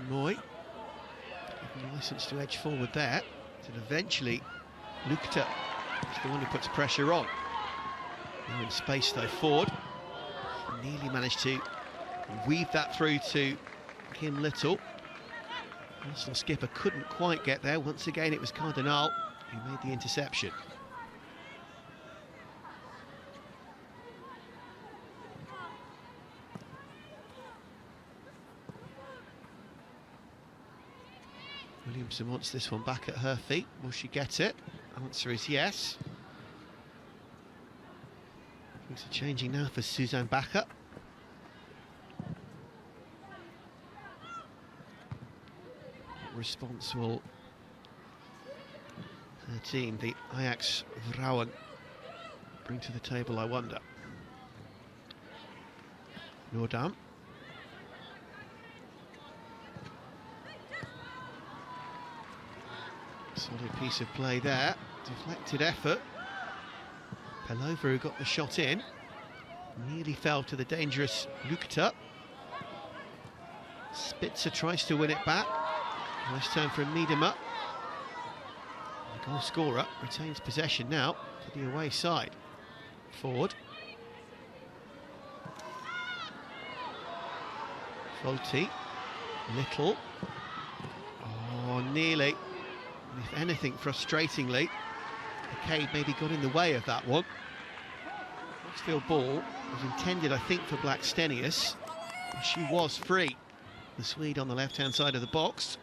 Moy given licence to edge forward there, and eventually Lukta is the one who puts pressure on. Now in space though, Ford nearly managed to weave that through to Kim Little. Arsenal skipper couldn't quite get there. Once again it was Cardinal who made the interception. Williamson wants this one back at her feet. Will she get it? Answer is yes. Things are changing now for Suzanne Bakker. What response will her team, the Ajax Vrouwen, bring to the table, I wonder? Noordam. Solid piece of play there. Deflected effort. Pelova, who got the shot in, nearly fell to the dangerous Lukta. Spitzer tries to win it back. Nice turn from Miedema. The goal scorer retains possession now for the away side. Ford. Folty. Little. Oh, nearly. If anything, frustratingly, the Cade maybe got in the way of that one. Maxfield ball was intended, I think, for Blackstenius. She was free. The Swede on the left-hand side of the box.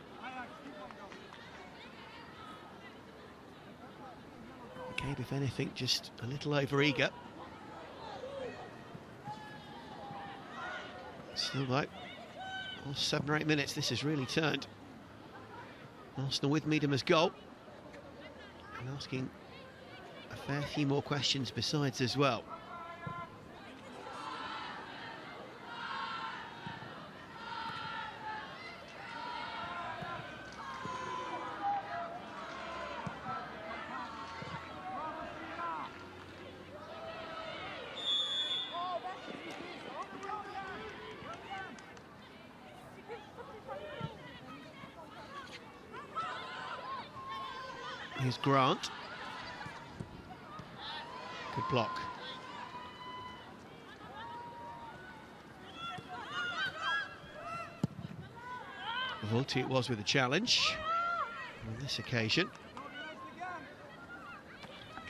Cade, if anything, just a little over-eager. Still like, well, 7 or 8 minutes, this has really turned. Arsenal with Miedema's goal, and asking a fair few more questions besides as well. Here's Grant. Good block. Volti it was with a challenge on this occasion.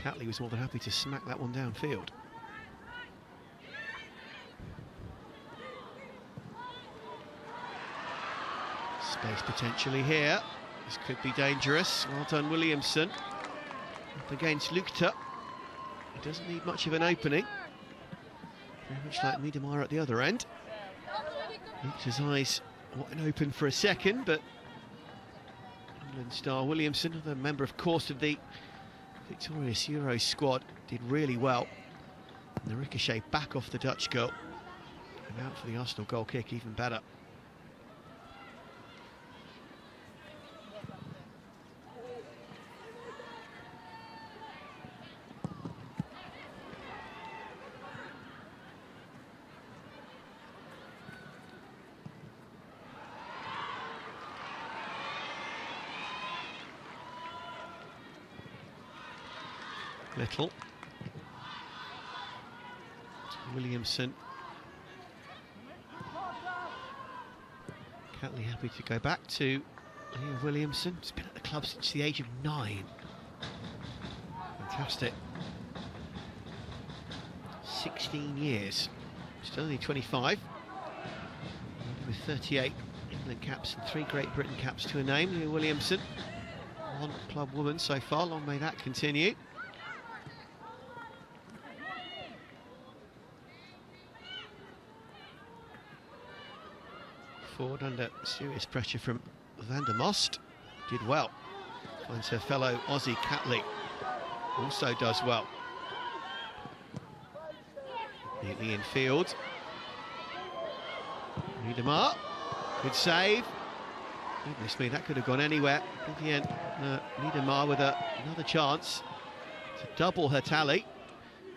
Catley was more than happy to smack that one downfield. Space potentially here. This could be dangerous. Well done, Williamson. Up against Lukta. He doesn't need much of an opening. Very much like Miedema at the other end. Lukta's eyes wide open for a second, but England star Williamson, another member, of course, of the victorious Euros squad, did really well. And the ricochet back off the Dutch goal. And out for the Arsenal goal kick, even better. Little. Williamson. Catley happy to go back to Leah Williamson. He's been at the club since the age of 9. Fantastic. 16 years. Still only 25. With 38 England caps and 3 Great Britain caps to her name. Leah Williamson, one club woman so far. Long may that continue. Forward under serious pressure from Van der Most. Did well. Finds her fellow Aussie Catley. Also does well. Neatly in field. Niedermar. Good save. Goodness me, that could have gone anywhere. In the end, Niedermar with another chance to double her tally.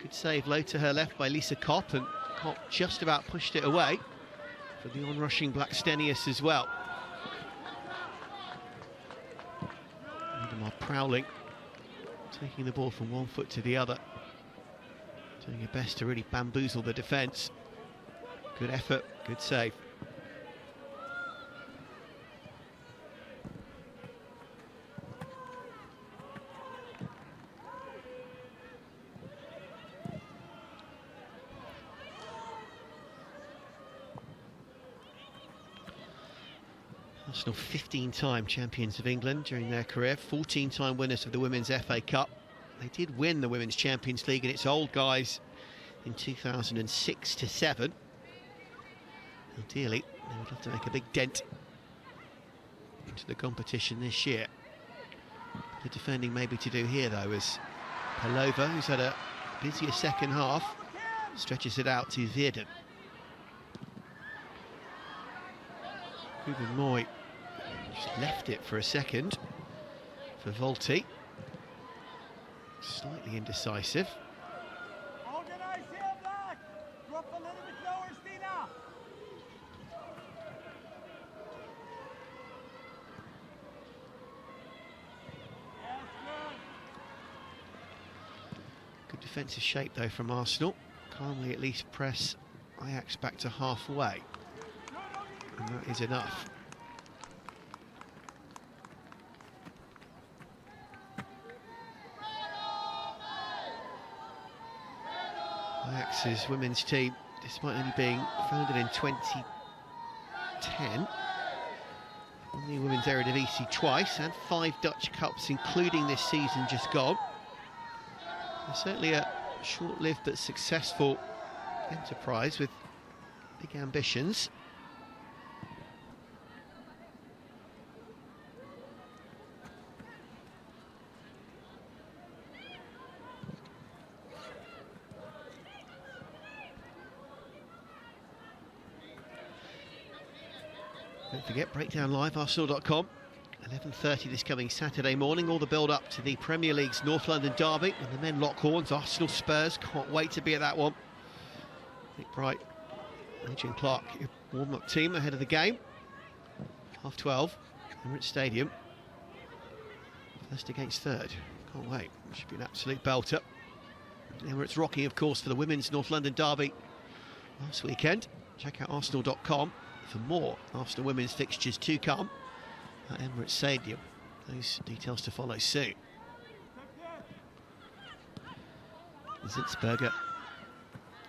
Good save low to her left by Lisa Kopp, and Kopp just about pushed it away for the onrushing Blackstenius as well. Niedermar prowling, taking the ball from one foot to the other, doing her best to really bamboozle the defence. Good effort, good save. Arsenal 15-time champions of England during their career, 14-time winners of the Women's FA Cup. They did win the Women's Champions League in its old guise in 2006-7. Ideally, they would love to make a big dent into the competition this year. The defending maybe to do here, though, as Pelova, who's had a busier second half, stretches it out to Veerden. Ruben Moy just left it for a second for Volti. Slightly indecisive. Organize here, Black. Drop a little bit lower, Stina. Yes, Good defensive shape, though, from Arsenal. Calmly at least press Ajax back to halfway. And that is enough. Ajax's women's team, despite only being founded in 2010, won the Women's Eredivisie twice and 5 Dutch Cups, including this season just gone. They're certainly a short-lived but successful enterprise with big ambitions. Don't forget, Breakdown Live, Arsenal.com, 11:30 this coming Saturday morning. All the build-up to the Premier League's North London derby, and the men lock horns. Arsenal Spurs, can't wait to be at that one. Nick Bright, Adrian Clark, your warm-up team ahead of the game. 12:30, Emirates Stadium. First against third, can't wait. Should be an absolute belter. Emirates rocking, of course, for the women's North London derby last weekend. Check out Arsenal.com for more Arsenal women's fixtures to come at Emirates Stadium. Those details to follow soon. Zitzberger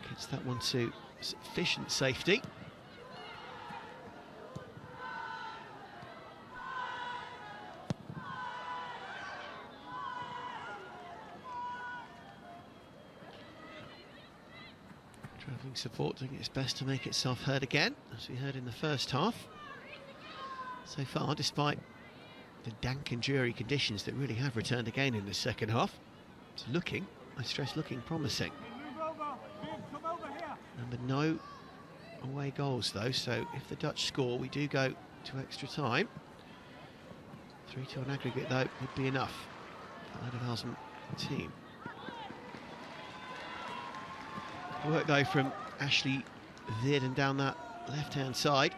gets that one to sufficient safety. Travelling support doing its best to make itself heard again, as we heard in the first half. So far, despite the dank and dreary conditions that really have returned again in the second half, it's looking, I stress looking, promising. move over. Come over here. Number no away goals though, so if the Dutch score, we do go to extra time. 3-2 on aggregate though would be enough for the Eidevallsen team. Work though from Ashley Veerden down that left-hand side,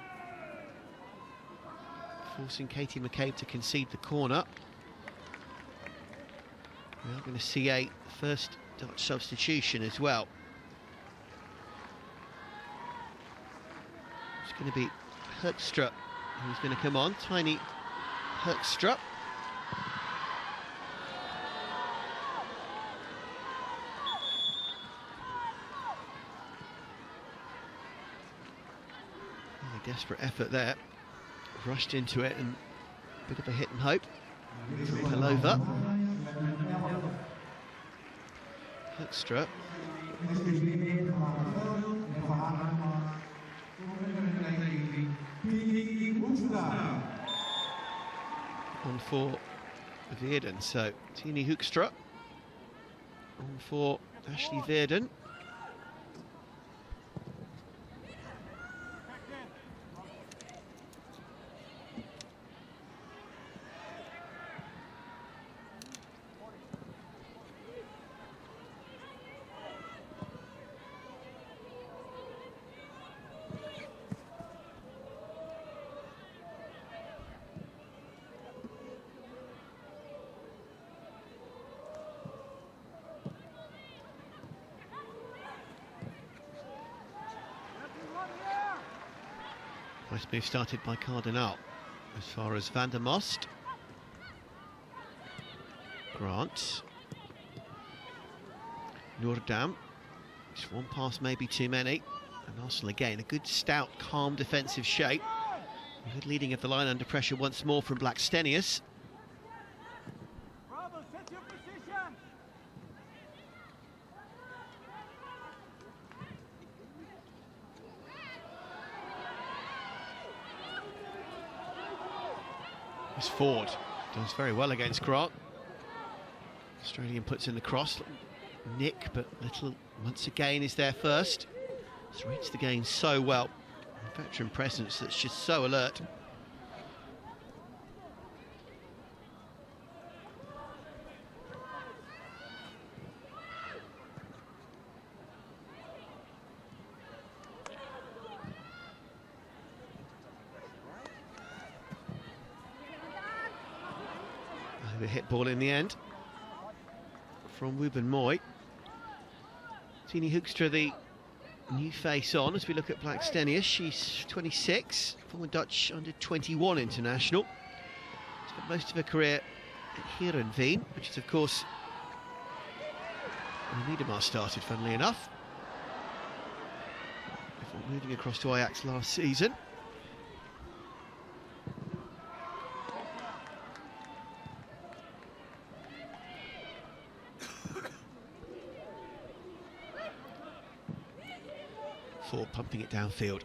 forcing Katie McCabe to concede the corner. We are going to see a first Dutch substitution as well. It's going to be Hoekstra who's going to come on, Tiny Hoekstra. Desperate effort there rushed into it and a bit of a hit and hope from Pelova. Hoekstra. On for Veerden, so Tine Hoekstra on for Ashley Veerden. Nice move started by Cardinal. As far as Van der Most. Grant. Noordam. Just one pass, maybe too many. And Arsenal again, a good, stout, calm defensive shape. A good leading of the line under pressure once more from Blackstenius. Bravo, set your position. This Ford does very well against Grant. Australian puts in the cross. Nick, but Little once again is there first. He's reads the game so well. A veteran presence that's just so alert. A hit ball in the end from Ruben Moy. Tine Hoekstra, the new face on as we look at Blackstenius. She's 26, former Dutch under-21 international. Spent most of her career at Heerenveen, which is of course where Miedema started, funnily enough, before moving across to Ajax last season. Ford pumping it downfield.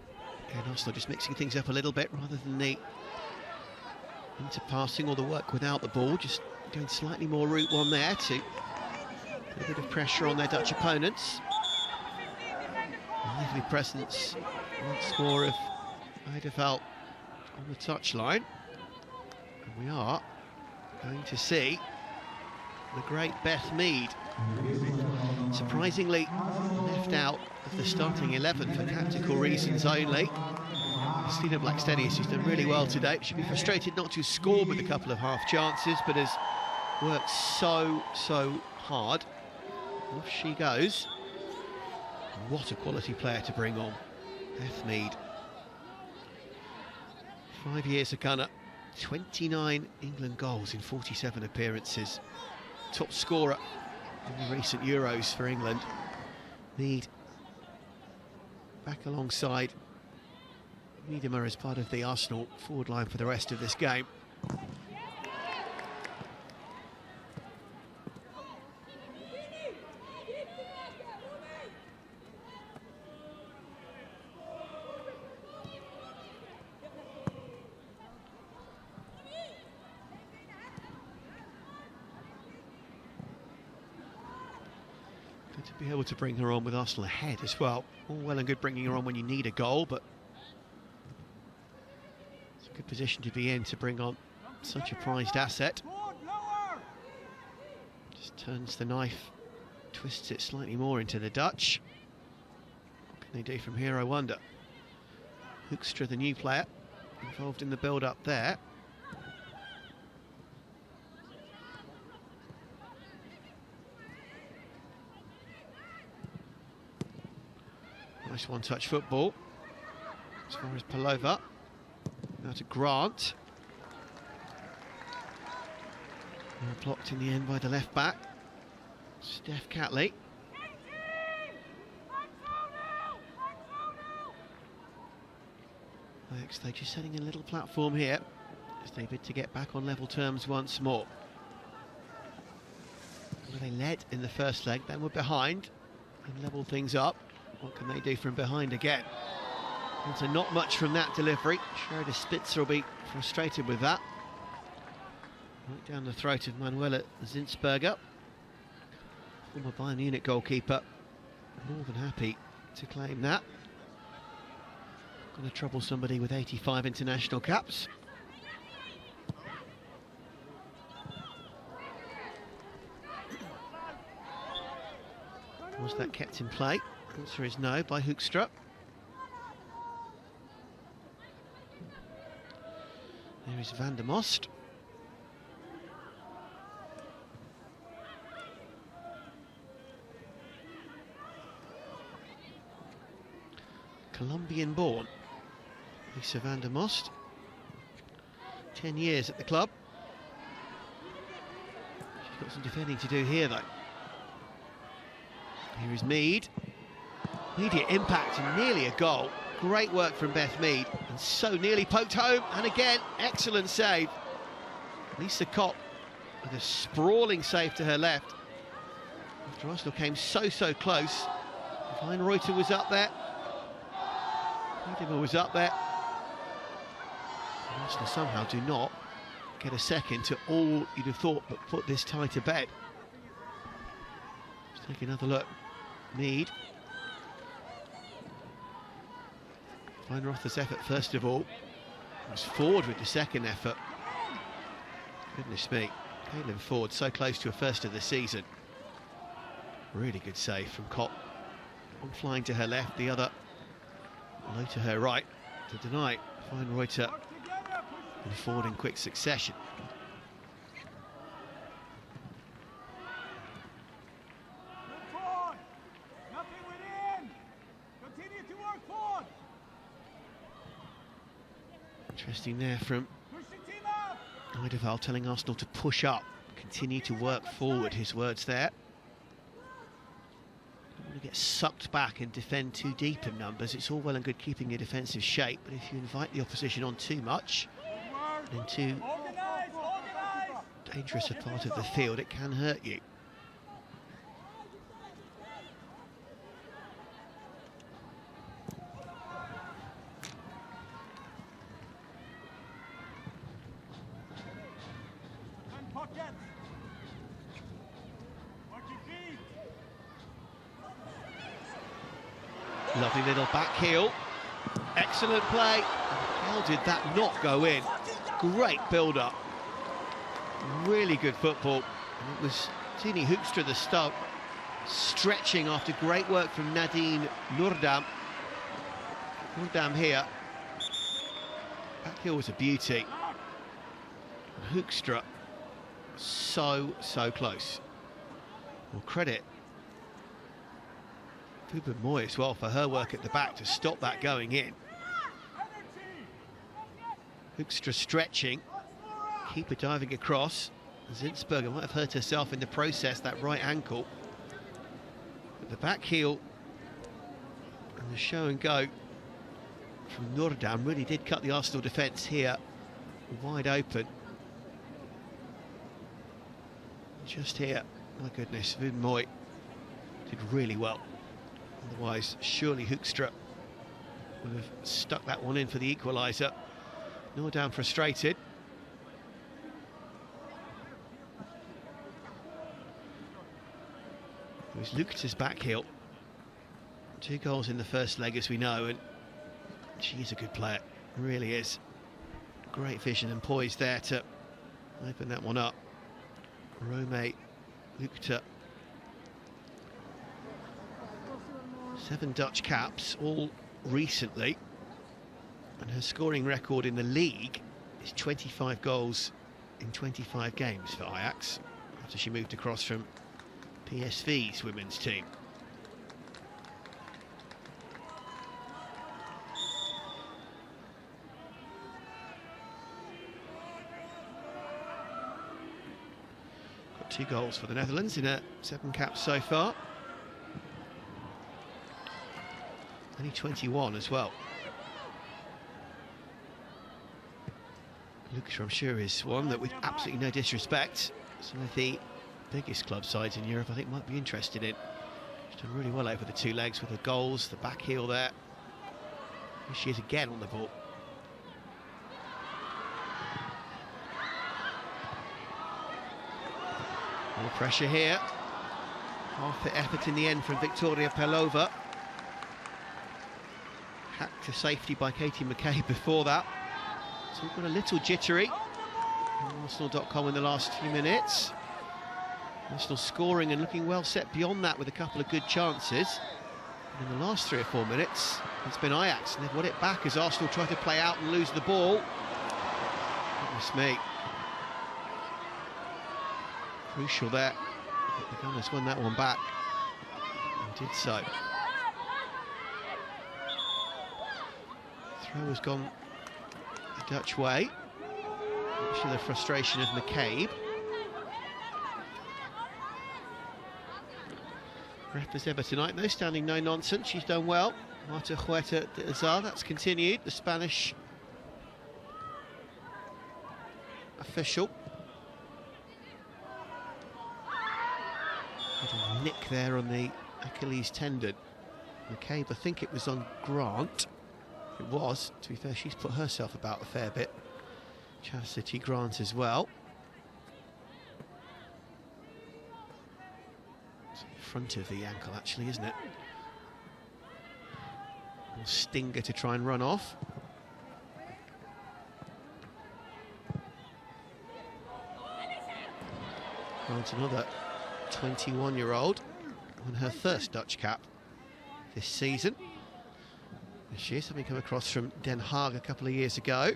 And Arsenal just mixing things up a little bit rather than the interpassing or the work without the ball, just going slightly more route one there to put a bit of pressure on their Dutch opponents. Lively presence once more of Eideveld on the touchline. And we are going to see the great Beth Mead, surprisingly left out of the starting 11 for tactical reasons only. Stina Blackstenius, who's done really well today, should be frustrated not to score with a couple of half chances, but has worked so hard. Off she goes. What a quality player to bring on, Beth Mead. 5 years a gunner, 29 England goals in 47 appearances. Top scorer in the recent Euros for England. Mead back alongside Miedema as part of the Arsenal forward line for the rest of this game. Good to be able to bring her on with Arsenal ahead as well. All well and good bringing her on when you need a goal, but it's a good position to be in to bring on such a prized asset. Just turns the knife, twists it slightly more into the Dutch. What can they do from here, I wonder? Hoekstra, the new player, involved in the build-up there. Nice one-touch football. As far as Pelova. Now to Grant. Blocked in the end by the left back, Steph Catley. Ajax, they're just setting a little platform here as they bid to get back on level terms once more. Well, they led in the first leg, then were behind and levelled things up. What can they do from behind again? And so not much from that delivery. Schroeder Spitzer will be frustrated with that. Right down the throat of Manuela Zinsberger, former Bayern Munich goalkeeper. More than happy to claim that. Going to trouble somebody with 85 international caps. Was that kept in play? Answer is no by Hoekstra. There is Van der Most. Colombian-born Lisa Van der Most. 10 years at the club. She's got some defending to do here, though. Here is Mead. Immediate impact and nearly a goal. Great work from Beth Mead, and so nearly poked home. And again, excellent save. Lisa Kopp with a sprawling save to her left. After Arsenal came so close. Reuter was up there. Hudimer was up there. And Arsenal somehow do not get a second to all you'd have thought but put this tie to bed. Let's take another look. Mead. Weinrother's effort first of all was Ford with the second effort. Goodness me, Caitlin Ford so close to a first of the season. Really good save from Kopp. One flying to her left, the other low to her right to deny Weinreuter and Ford in quick succession. Interesting there from Eidevall telling Arsenal to push up, continue to work forward, his words there. Don't want to get sucked back and defend too deep in numbers. It's all well and good keeping your defensive shape, but if you invite the opposition on too much, in too dangerous a part of the field, it can hurt you. Lovely little back heel. Excellent play. How did that not go in? Great build-up. Really good football. And it was Tine Hoekstra, the stud, stretching after great work from Nadine Noordam. Noordam here. Back heel was a beauty. And Hoekstra, so close. Well, credit Fuba Moy as well for her work at the back to stop that going in. Hoekstra stretching, keeper diving across. Zinsberger might have hurt herself in the process, that right ankle. But the back heel and the show and go from Noordam really did cut the Arsenal defence here wide open. Just here, my goodness, Fuba Moy did really well. Otherwise, surely Hoekstra would have stuck that one in for the equaliser. Noordam frustrated. It was Lukter's back heel. 2 goals in the first leg, as we know, and she's a good player, really is. Great vision and poise there to open that one up. Rome Lukter. 7 Dutch caps, all recently, and her scoring record in the league is 25 goals in 25 games for Ajax, after she moved across from PSV's women's team. Got 2 goals for the Netherlands in her 7 caps so far. Only 21 as well. Lucas, I'm sure, is one that, with absolutely no disrespect, some of the biggest club sides in Europe, I think, might be interested in. She's done really well over the two legs with the goals, the back heel there. Here she is again on the ball. More pressure here. Half the effort in the end from Victoria Pelova. Hacked to safety by Katie McCabe before that. So we've got a little jittery on Arsenal.com in the last few minutes. Arsenal scoring and looking well set beyond that with a couple of good chances. And in the last 3 or 4 minutes, it's been Ajax, and they've won it back as Arsenal try to play out and lose the ball. Goodness me. Crucial there. The Gunners won that one back. And did so. Throw has gone the Dutch way. Much to the frustration of McCabe. Ref as ever tonight, no standing, no nonsense. She's done well. Marta Huerta de Azar, that's continued. The Spanish official. Little nick there on the Achilles tendon. McCabe, I think it was on Grant. It was. To be fair, she's put herself about a fair bit. Chastity Grant as well. It's in front of the ankle, actually, isn't it? Little stinger to try and run off. Grant, another 21-year-old, won her first Dutch cap this season. There she is, having come across from Den Haag a couple of years ago.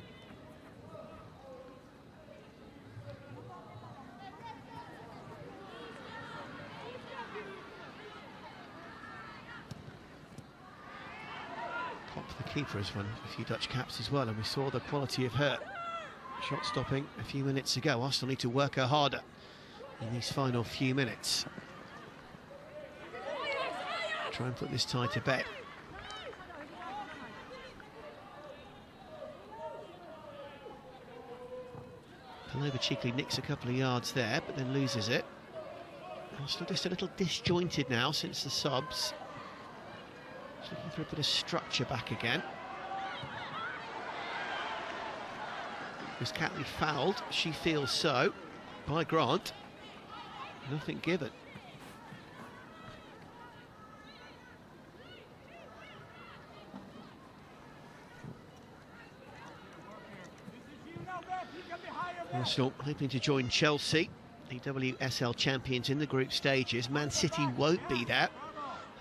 Pop, the keeper, has won a few Dutch caps as well, and we saw the quality of her shot stopping a few minutes ago. Arsenal need to work her harder in these final few minutes. Try and put this tie to bed. Pelova cheekily nicks a couple of yards there, but then loses it. Arsenal just a little disjointed now since the subs. Just looking for a bit of structure back again. Was Catley fouled? She feels so, by Grant. Nothing given. Arsenal hoping to join Chelsea, the UWCL champions in the group stages. Man City won't be there.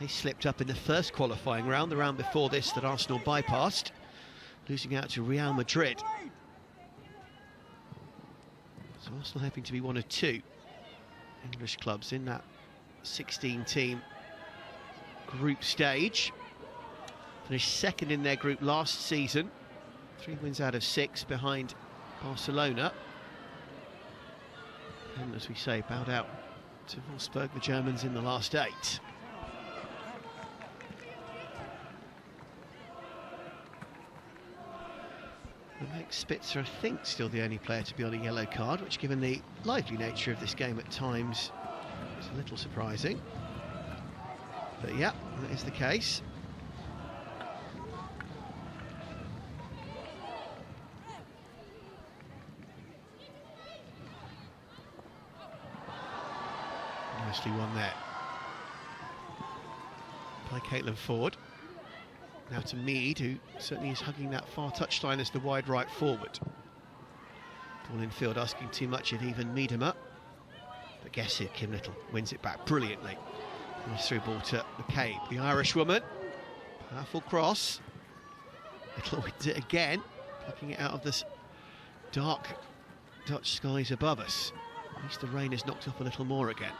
They slipped up in the first qualifying round, the round before this that Arsenal bypassed, losing out to Real Madrid. So Arsenal hoping to be one of two English clubs in that 16-team group stage. Finished second in their group last season, 3 wins out of 6 behind Barcelona. And as we say, bowed out to Wolfsburg, the Germans, in the last 8. Max Spitzer, I think, still the only player to be on a yellow card, which, given the lively nature of this game at times, is a little surprising. But yeah, that is the case. Nicely won there by Caitlin Ford. Now to Mead, who certainly is hugging that far touchline as the wide right forward. Ball in field, asking too much of even Miedema. But guess it, Kim Little wins it back brilliantly. Nice through ball to McCabe, the Irish woman. Powerful cross. Little wins it again, plucking it out of this dark Dutch skies above us. At least the rain has knocked up a little more again.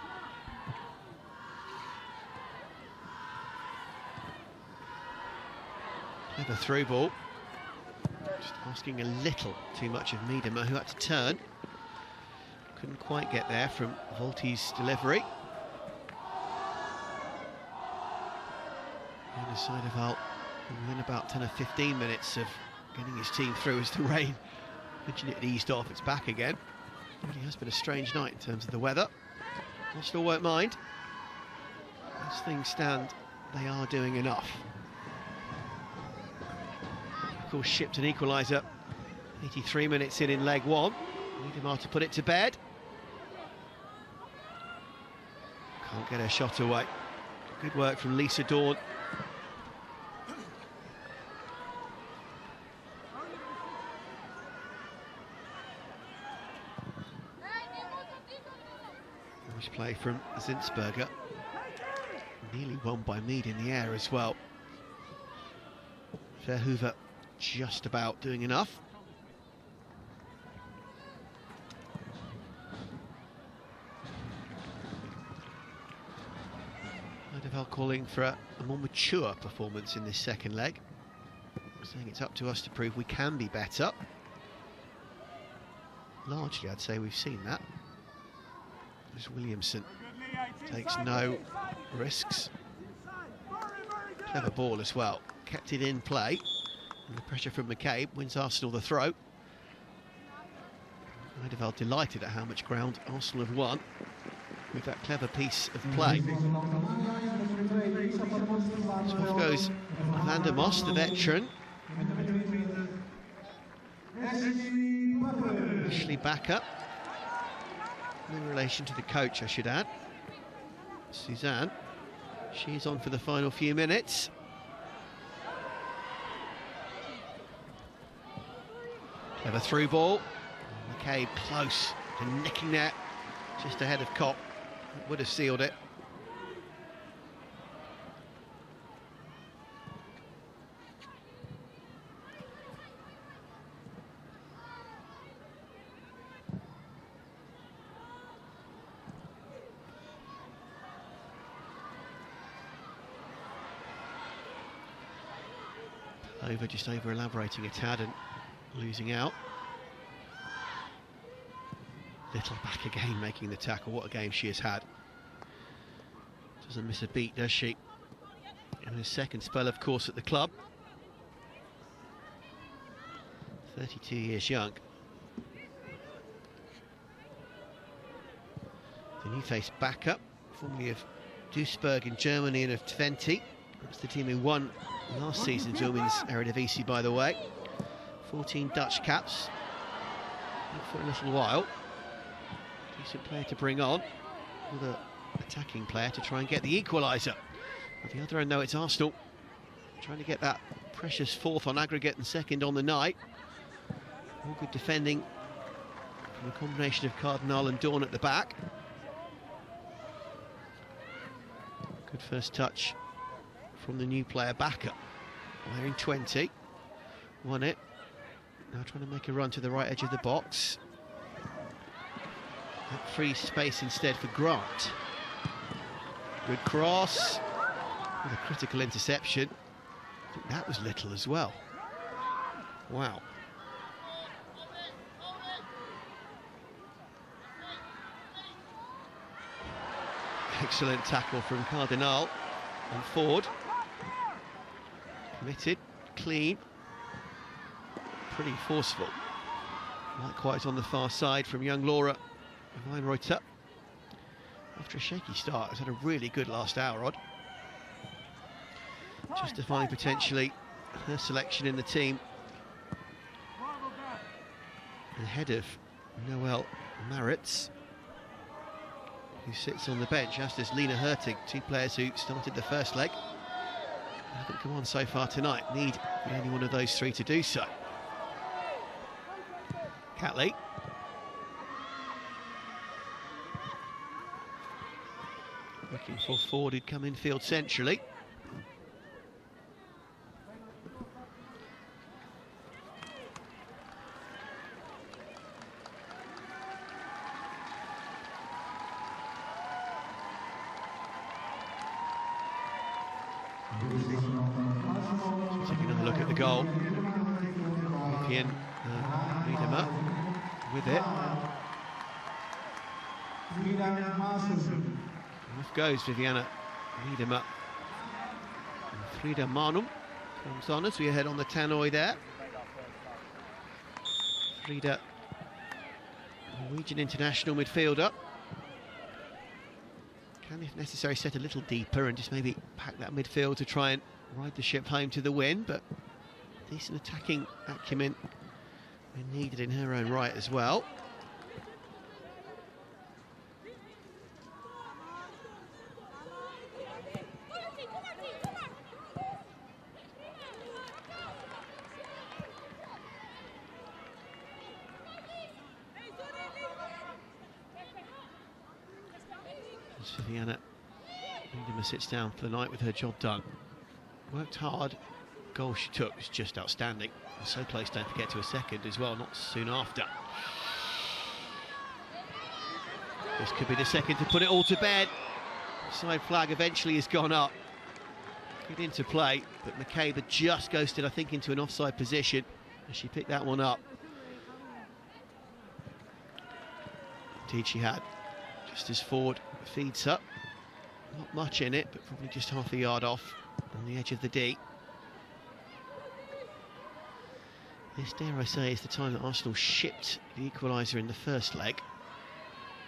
Clever through ball. Just asking a little too much of Miedema, who had to turn. Couldn't quite get there from Volti's delivery. The other side of Hull, within about 10 or 15 minutes of getting his team through as the rain Mentioned it eased off, it's back again. It really has been a strange night in terms of the weather. Arsenal won't mind. As things stand, they are doing enough. Of course, shipped an equaliser 83 minutes in leg one. Wiedemar to put it to bed. Can't get her shot away. Good work from Lisa Dawn. Nice play from Zinsberger. Nearly won by Mead in the air as well. Verhoeven just about doing enough. Eidevall calling for a more mature performance in this second leg, saying it's up to us to prove we can be better. Largely, I'd say we've seen that, as Williamson takes no risks. Clever ball as well, kept it in play, and the pressure from McCabe wins Arsenal the throw. Eidevall delighted at how much ground Arsenal have won with that clever piece of play. So off goes Van der Moss, the veteran. Ashley Backer, no relation to the coach, I should add. Suzanne, she's on for the final few minutes. Clever through ball. McCabe close to nicking that just ahead of Kopp. Would have sealed it. Just over elaborating a tad and losing out. Little back again making the tackle. What a game she has had. Doesn't miss a beat, does she? In her second spell, of course, at the club. 32 years young. The new face backup, formerly of Duisburg in Germany and of Twente. That's the team who won last season's Women's Eredivisie, by the way. 14 Dutch caps for a little while. Decent player to bring on. Another attacking player to try and get the equaliser. At the other end, though, it's Arsenal trying to get that precious fourth on aggregate and second on the night. All good defending from a combination of Cardinal and Dawn at the back. Good first touch from the new player Backer. They're in 20. Won it. Now trying to make a run to the right edge of the box. That free space instead for Grant. Good cross. With a critical interception. I think that was little as well. Wow. Excellent tackle from Cardinal on Ford. Committed, clean, pretty forceful. Likewise on the far side from young Laura Weinreuter. After a shaky start, has had a really good last hour, Odd. Justifying potentially her selection in the team ahead of Noelle Maritz, who sits on the bench, as does Lena Hurtig, two players who started the first leg. Haven't come on so far tonight. Need any one of those three to do so. Catley. Looking for Ford, who'd come infield centrally. Taking another look at the goal. Vivian Wiedemar with it. Off goes Viviana Wiedemar. And Frida Manum comes on as we head on the tannoy there. Frida, Norwegian international midfielder. Can, if necessary, set a little deeper and just maybe pack that midfield to try and ride the ship home to the win, but decent attacking acumen needed in her own right as well. Viviana Lindema sits down for the night with her job done. Worked hard. Goal she took was just outstanding. And so close, don't forget, to a second as well, not soon after. This could be the second to put it all to bed. Side flag eventually has gone up. Good into play, but McCabe had just ghosted, I think, into an offside position as she picked that one up. Indeed she had. Just as Ford feeds up. Not much in it, but probably just half a yard off on the edge of the D. This, dare I say, is the time that Arsenal shipped the equaliser in the first leg.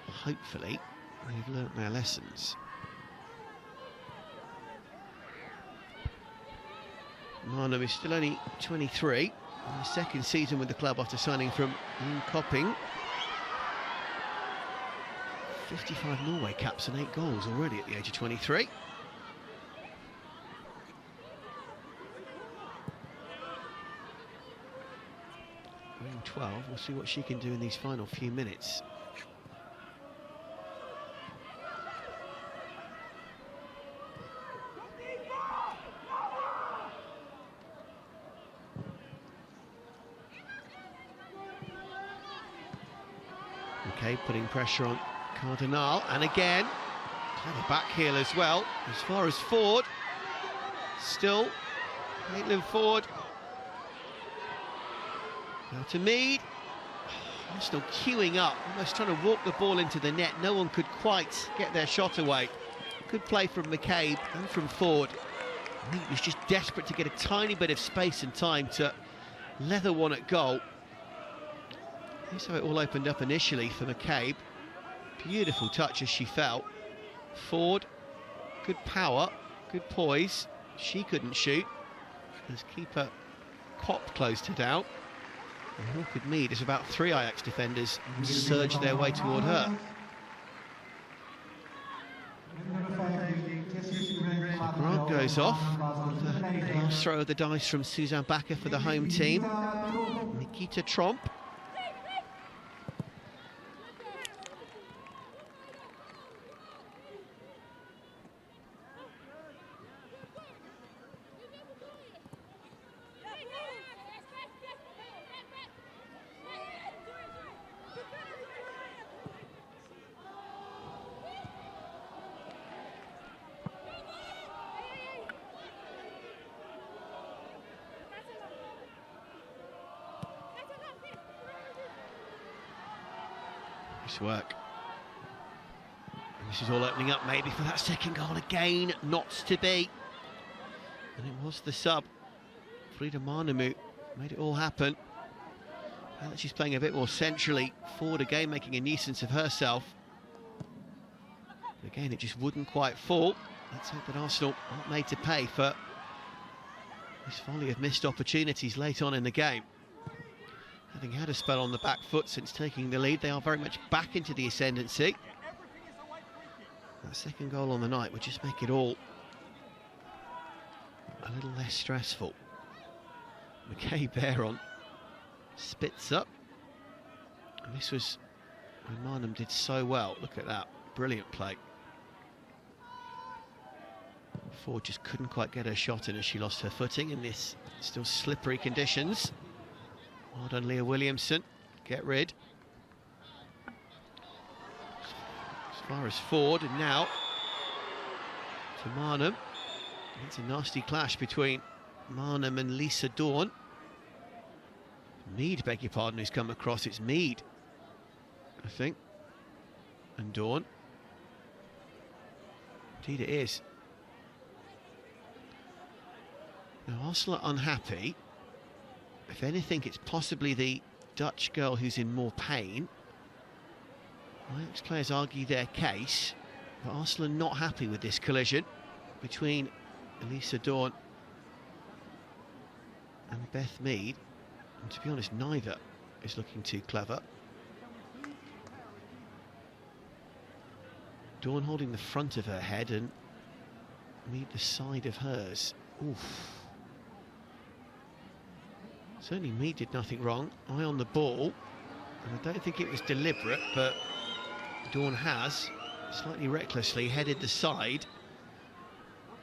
Hopefully, they've learnt their lessons. Marnham is still only 23, in his second season with the club after signing from Kopping. 55 Norway caps and 8 goals already at the age of 23. Wearing 12, we'll see what she can do in these final few minutes. Okay, putting pressure on Cardinal, and again, clever back heel as well. As far as Ford, still, Caitlin Ford. Now to Mead. Arsenal queuing up, almost trying to walk the ball into the net. No one could quite get their shot away. Good play from McCabe and from Ford. Mead was just desperate to get a tiny bit of space and time to leather one at goal. Here's how it all opened up initially for McCabe. Beautiful touch as she fell. Ford, good power, good poise. She couldn't shoot as keeper Kopp closed it out. And nor could Mead, as about 3 Ajax defenders surged their way toward her. So Grant goes off. The last throw of the dice from Suzanne Bakker for the home team. Nikita Tromp. Nice work. And this is all opening up maybe for that second goal again, not to be. And it was the sub, Frida Marnham, made it all happen. Now that she's playing a bit more centrally, Ford again making a nuisance of herself. But again, it just wouldn't quite fall. Let's hope that Arsenal aren't made to pay for this volley of missed opportunities late on in the game. Having had a spell on the back foot since taking the lead, they are very much back into the ascendancy. That second goal on the night would just make it all a little less stressful. McCabe there on spits up. And this was when Marnham did so well. Look at that, brilliant play. Ford just couldn't quite get her shot in as she lost her footing in this still slippery conditions. Well done, Leah Williamson. Get rid. As far as Ford, and now to Marnham. It's a nasty clash between Marnham and Lisa Dawn. Mead, beg your pardon, who's come across. It's Mead, I think, and Dawn. Indeed it is. Now Arsenal are unhappy. If anything, it's possibly the Dutch girl who's in more pain. Ajax players argue their case, but Arsenal are not happy with this collision between Elisa Dawn and Beth Mead. And to be honest, neither is looking too clever. Dawn holding the front of her head and Mead the side of hers. Oof. Certainly Mead did nothing wrong. Eye on the ball. And I don't think it was deliberate, but Dawn has slightly recklessly headed the side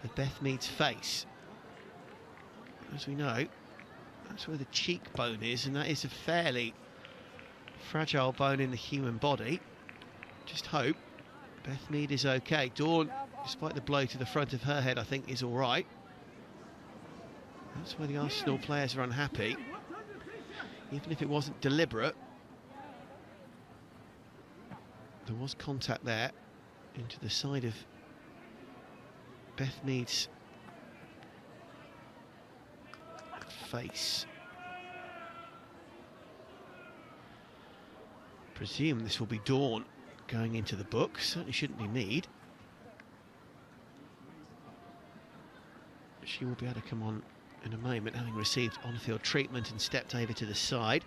of Beth Mead's face. As we know, that's where the cheekbone is, and that is a fairly fragile bone in the human body. Just hope Beth Mead is okay. Dawn, despite the blow to the front of her head, I think is all right. That's where the Arsenal players are unhappy. Even if it wasn't deliberate, there was contact there into the side of Beth Mead's face. Presume this will be Dawn going into the book. Certainly shouldn't be Mead. She will be able to come on in a moment, having received on-field treatment and stepped over to the side.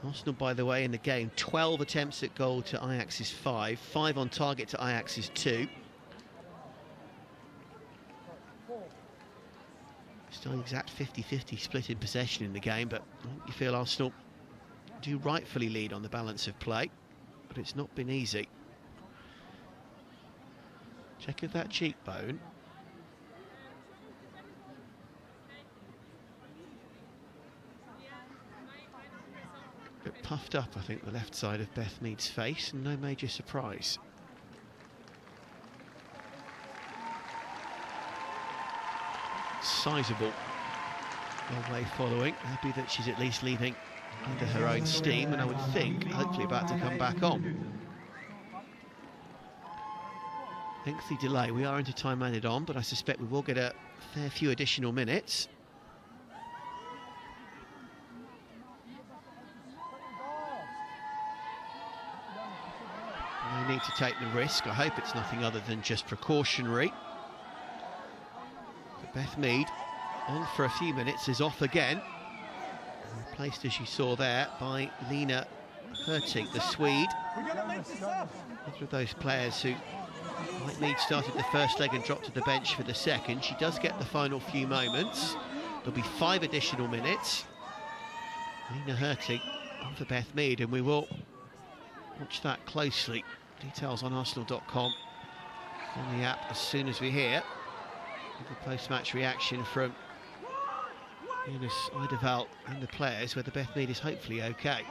Arsenal, by the way, in the game, 12 attempts at goal to Ajax's 5, 5 on target to Ajax's 2. Still an exact 50-50 split in possession in the game, but I think you feel Arsenal do rightfully lead on the balance of play, but it's not been easy. Check of that cheekbone. A bit puffed up, I think, the left side of Beth Mead's face, and no major surprise. Sizable way following. Happy that she's at least leaving under her own steam, and I would think hopefully about to come back on. Lengthy delay. We are into time added on, but I suspect we will get a fair few additional minutes. No need to take the risk. I hope it's nothing other than just precautionary. But Beth Mead, on for a few minutes, is off again. Replaced, as you saw there, by Lena Hurtig, the Swede. One of those players who, like Mead, started the first leg and dropped to the bench for the second. She does get the final few moments. There'll be 5 additional minutes. Lena Hurtig on for Beth Mead, and we will watch that closely. Details on Arsenal.com on the app as soon as we hear the post-match reaction from Jonas Eidevall and the players, whether Beth Mead is hopefully okay.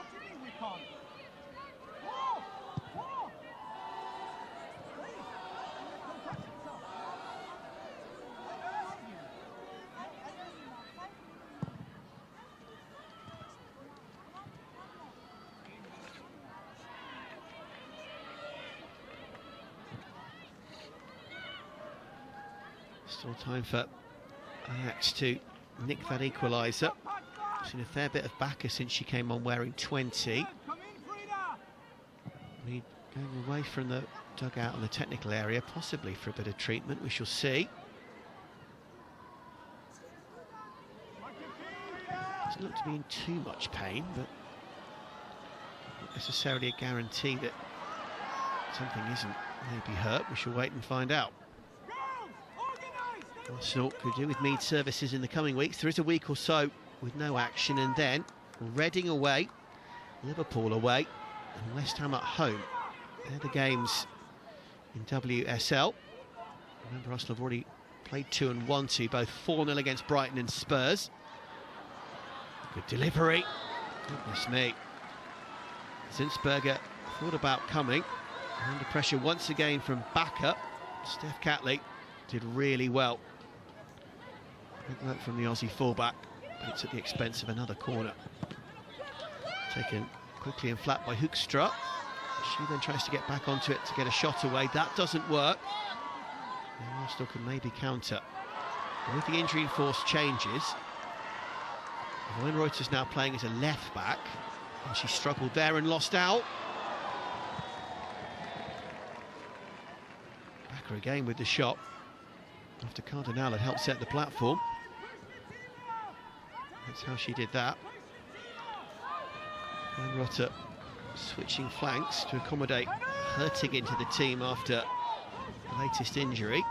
Still time for Ajax to nick that equaliser. Seen a fair bit of backer since she came on wearing 20. Mead going away from the dugout on the technical area, possibly for a bit of treatment, we shall see. Doesn't look to be in too much pain, but not necessarily a guarantee that something isn't maybe hurt. We shall wait and find out. Arsenal could do with Mead services in the coming weeks. There is a week or so with no action, and then Reading away, Liverpool away, and West Ham at home. They're the games in WSL. Remember, Arsenal have already played 2 and won 2, both 4-0 against Brighton and Spurs. Good delivery. Goodness me. Zinsberger thought about coming. Under pressure once again from Bakker. Steph Catley did really well. Good work from the Aussie fullback, but it's at the expense of another corner. Taken quickly and flat by Hoekstra. She then tries to get back onto it to get a shot away. That doesn't work. And Arsenal can maybe counter. And with the injury force changes, when Reuter's now playing as a left back, And she struggled there and lost out. Back her again with the shot after Cardinal had helped set the platform. That's how she did that. And Rotter switching flanks to accommodate Hurtig into the team after the latest injury.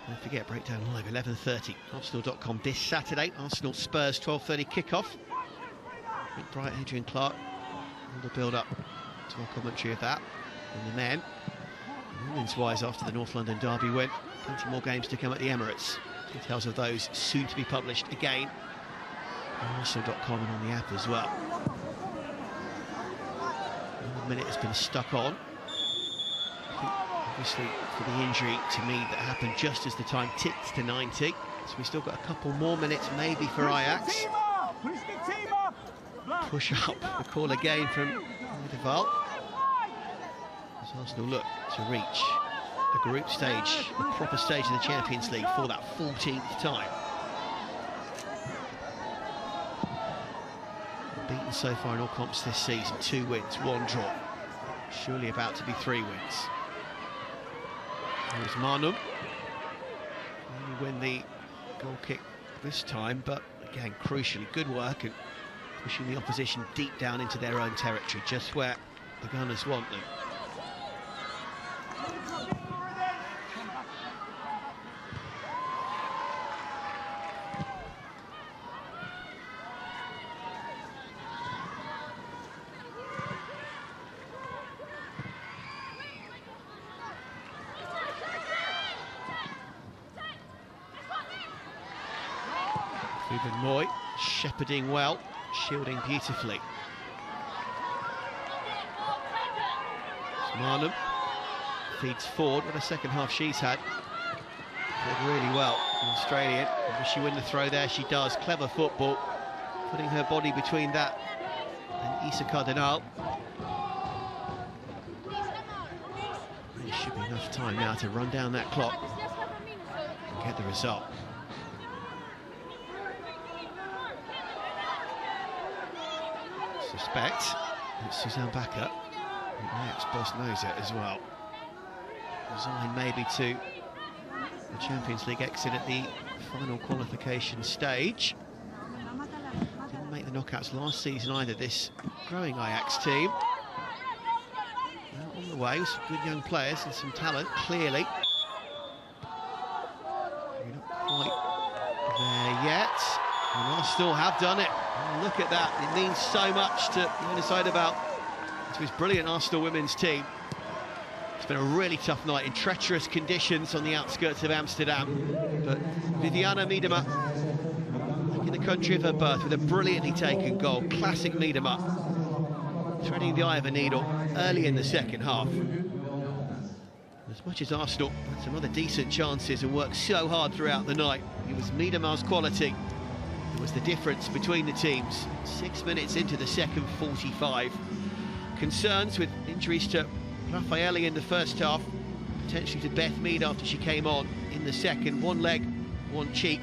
Don't forget, Breakdown Live, 11:30, Arsenal.com this Saturday. Arsenal Spurs, 12:30 kickoff. Rick Bright, Adrian Clark, all the build-up to our commentary of that. And the men, women's-wise, after the North London derby win, plenty more games to come at the Emirates. Details of those soon to be published again on Arsenal.com and on the app as well. 1 minute has been stuck on. I think obviously for the injury to me that happened just as the time ticked to 90. So we've still got a couple more minutes maybe for Ajax. Push up, the call again from Deval. As Arsenal look to reach the group stage, the proper stage of the Champions League for that 14th time. Beaten so far in all comps this season, 2 wins, 1 draw. Surely about to be 3 wins. Here's Marnum. Only win the goal kick this time, but again, crucially, good work and pushing the opposition deep down into their own territory, just where the Gunners want them. Ruben Moy shepherding well, shielding beautifully. Marnum feeds forward. What a second half she's had. Played really well, the Australian. Does she win the throw there? She does. Clever football, putting her body between that and Isa Cardinal. There should be enough time now to run down that clock and get the result. Suspect it's Suzanne Bakker. The Ajax boss knows it as well. Resigned maybe to the Champions League exit at the final qualification stage. Didn't make the knockouts last season either, this growing Ajax team. Well, on the way with some good young players and some talent, clearly. We're not quite there yet. And Arsenal have done it. Oh, look at that. It means so much to Jonas Eidevall, to his brilliant Arsenal women's team. It's been a really tough night in treacherous conditions on the outskirts of Amsterdam. But Viviana Miedema, in the country of her birth, with a brilliantly taken goal. Classic Miedema, threading the eye of a needle early in the second half. As much as Arsenal had some other decent chances and worked so hard throughout the night, it was Miedema's quality that was the difference between the teams. 6 minutes into the second 45. Concerns with injuries to Raffaelli in the first half, potentially to Beth Mead after she came on in the second. One leg, one cheek.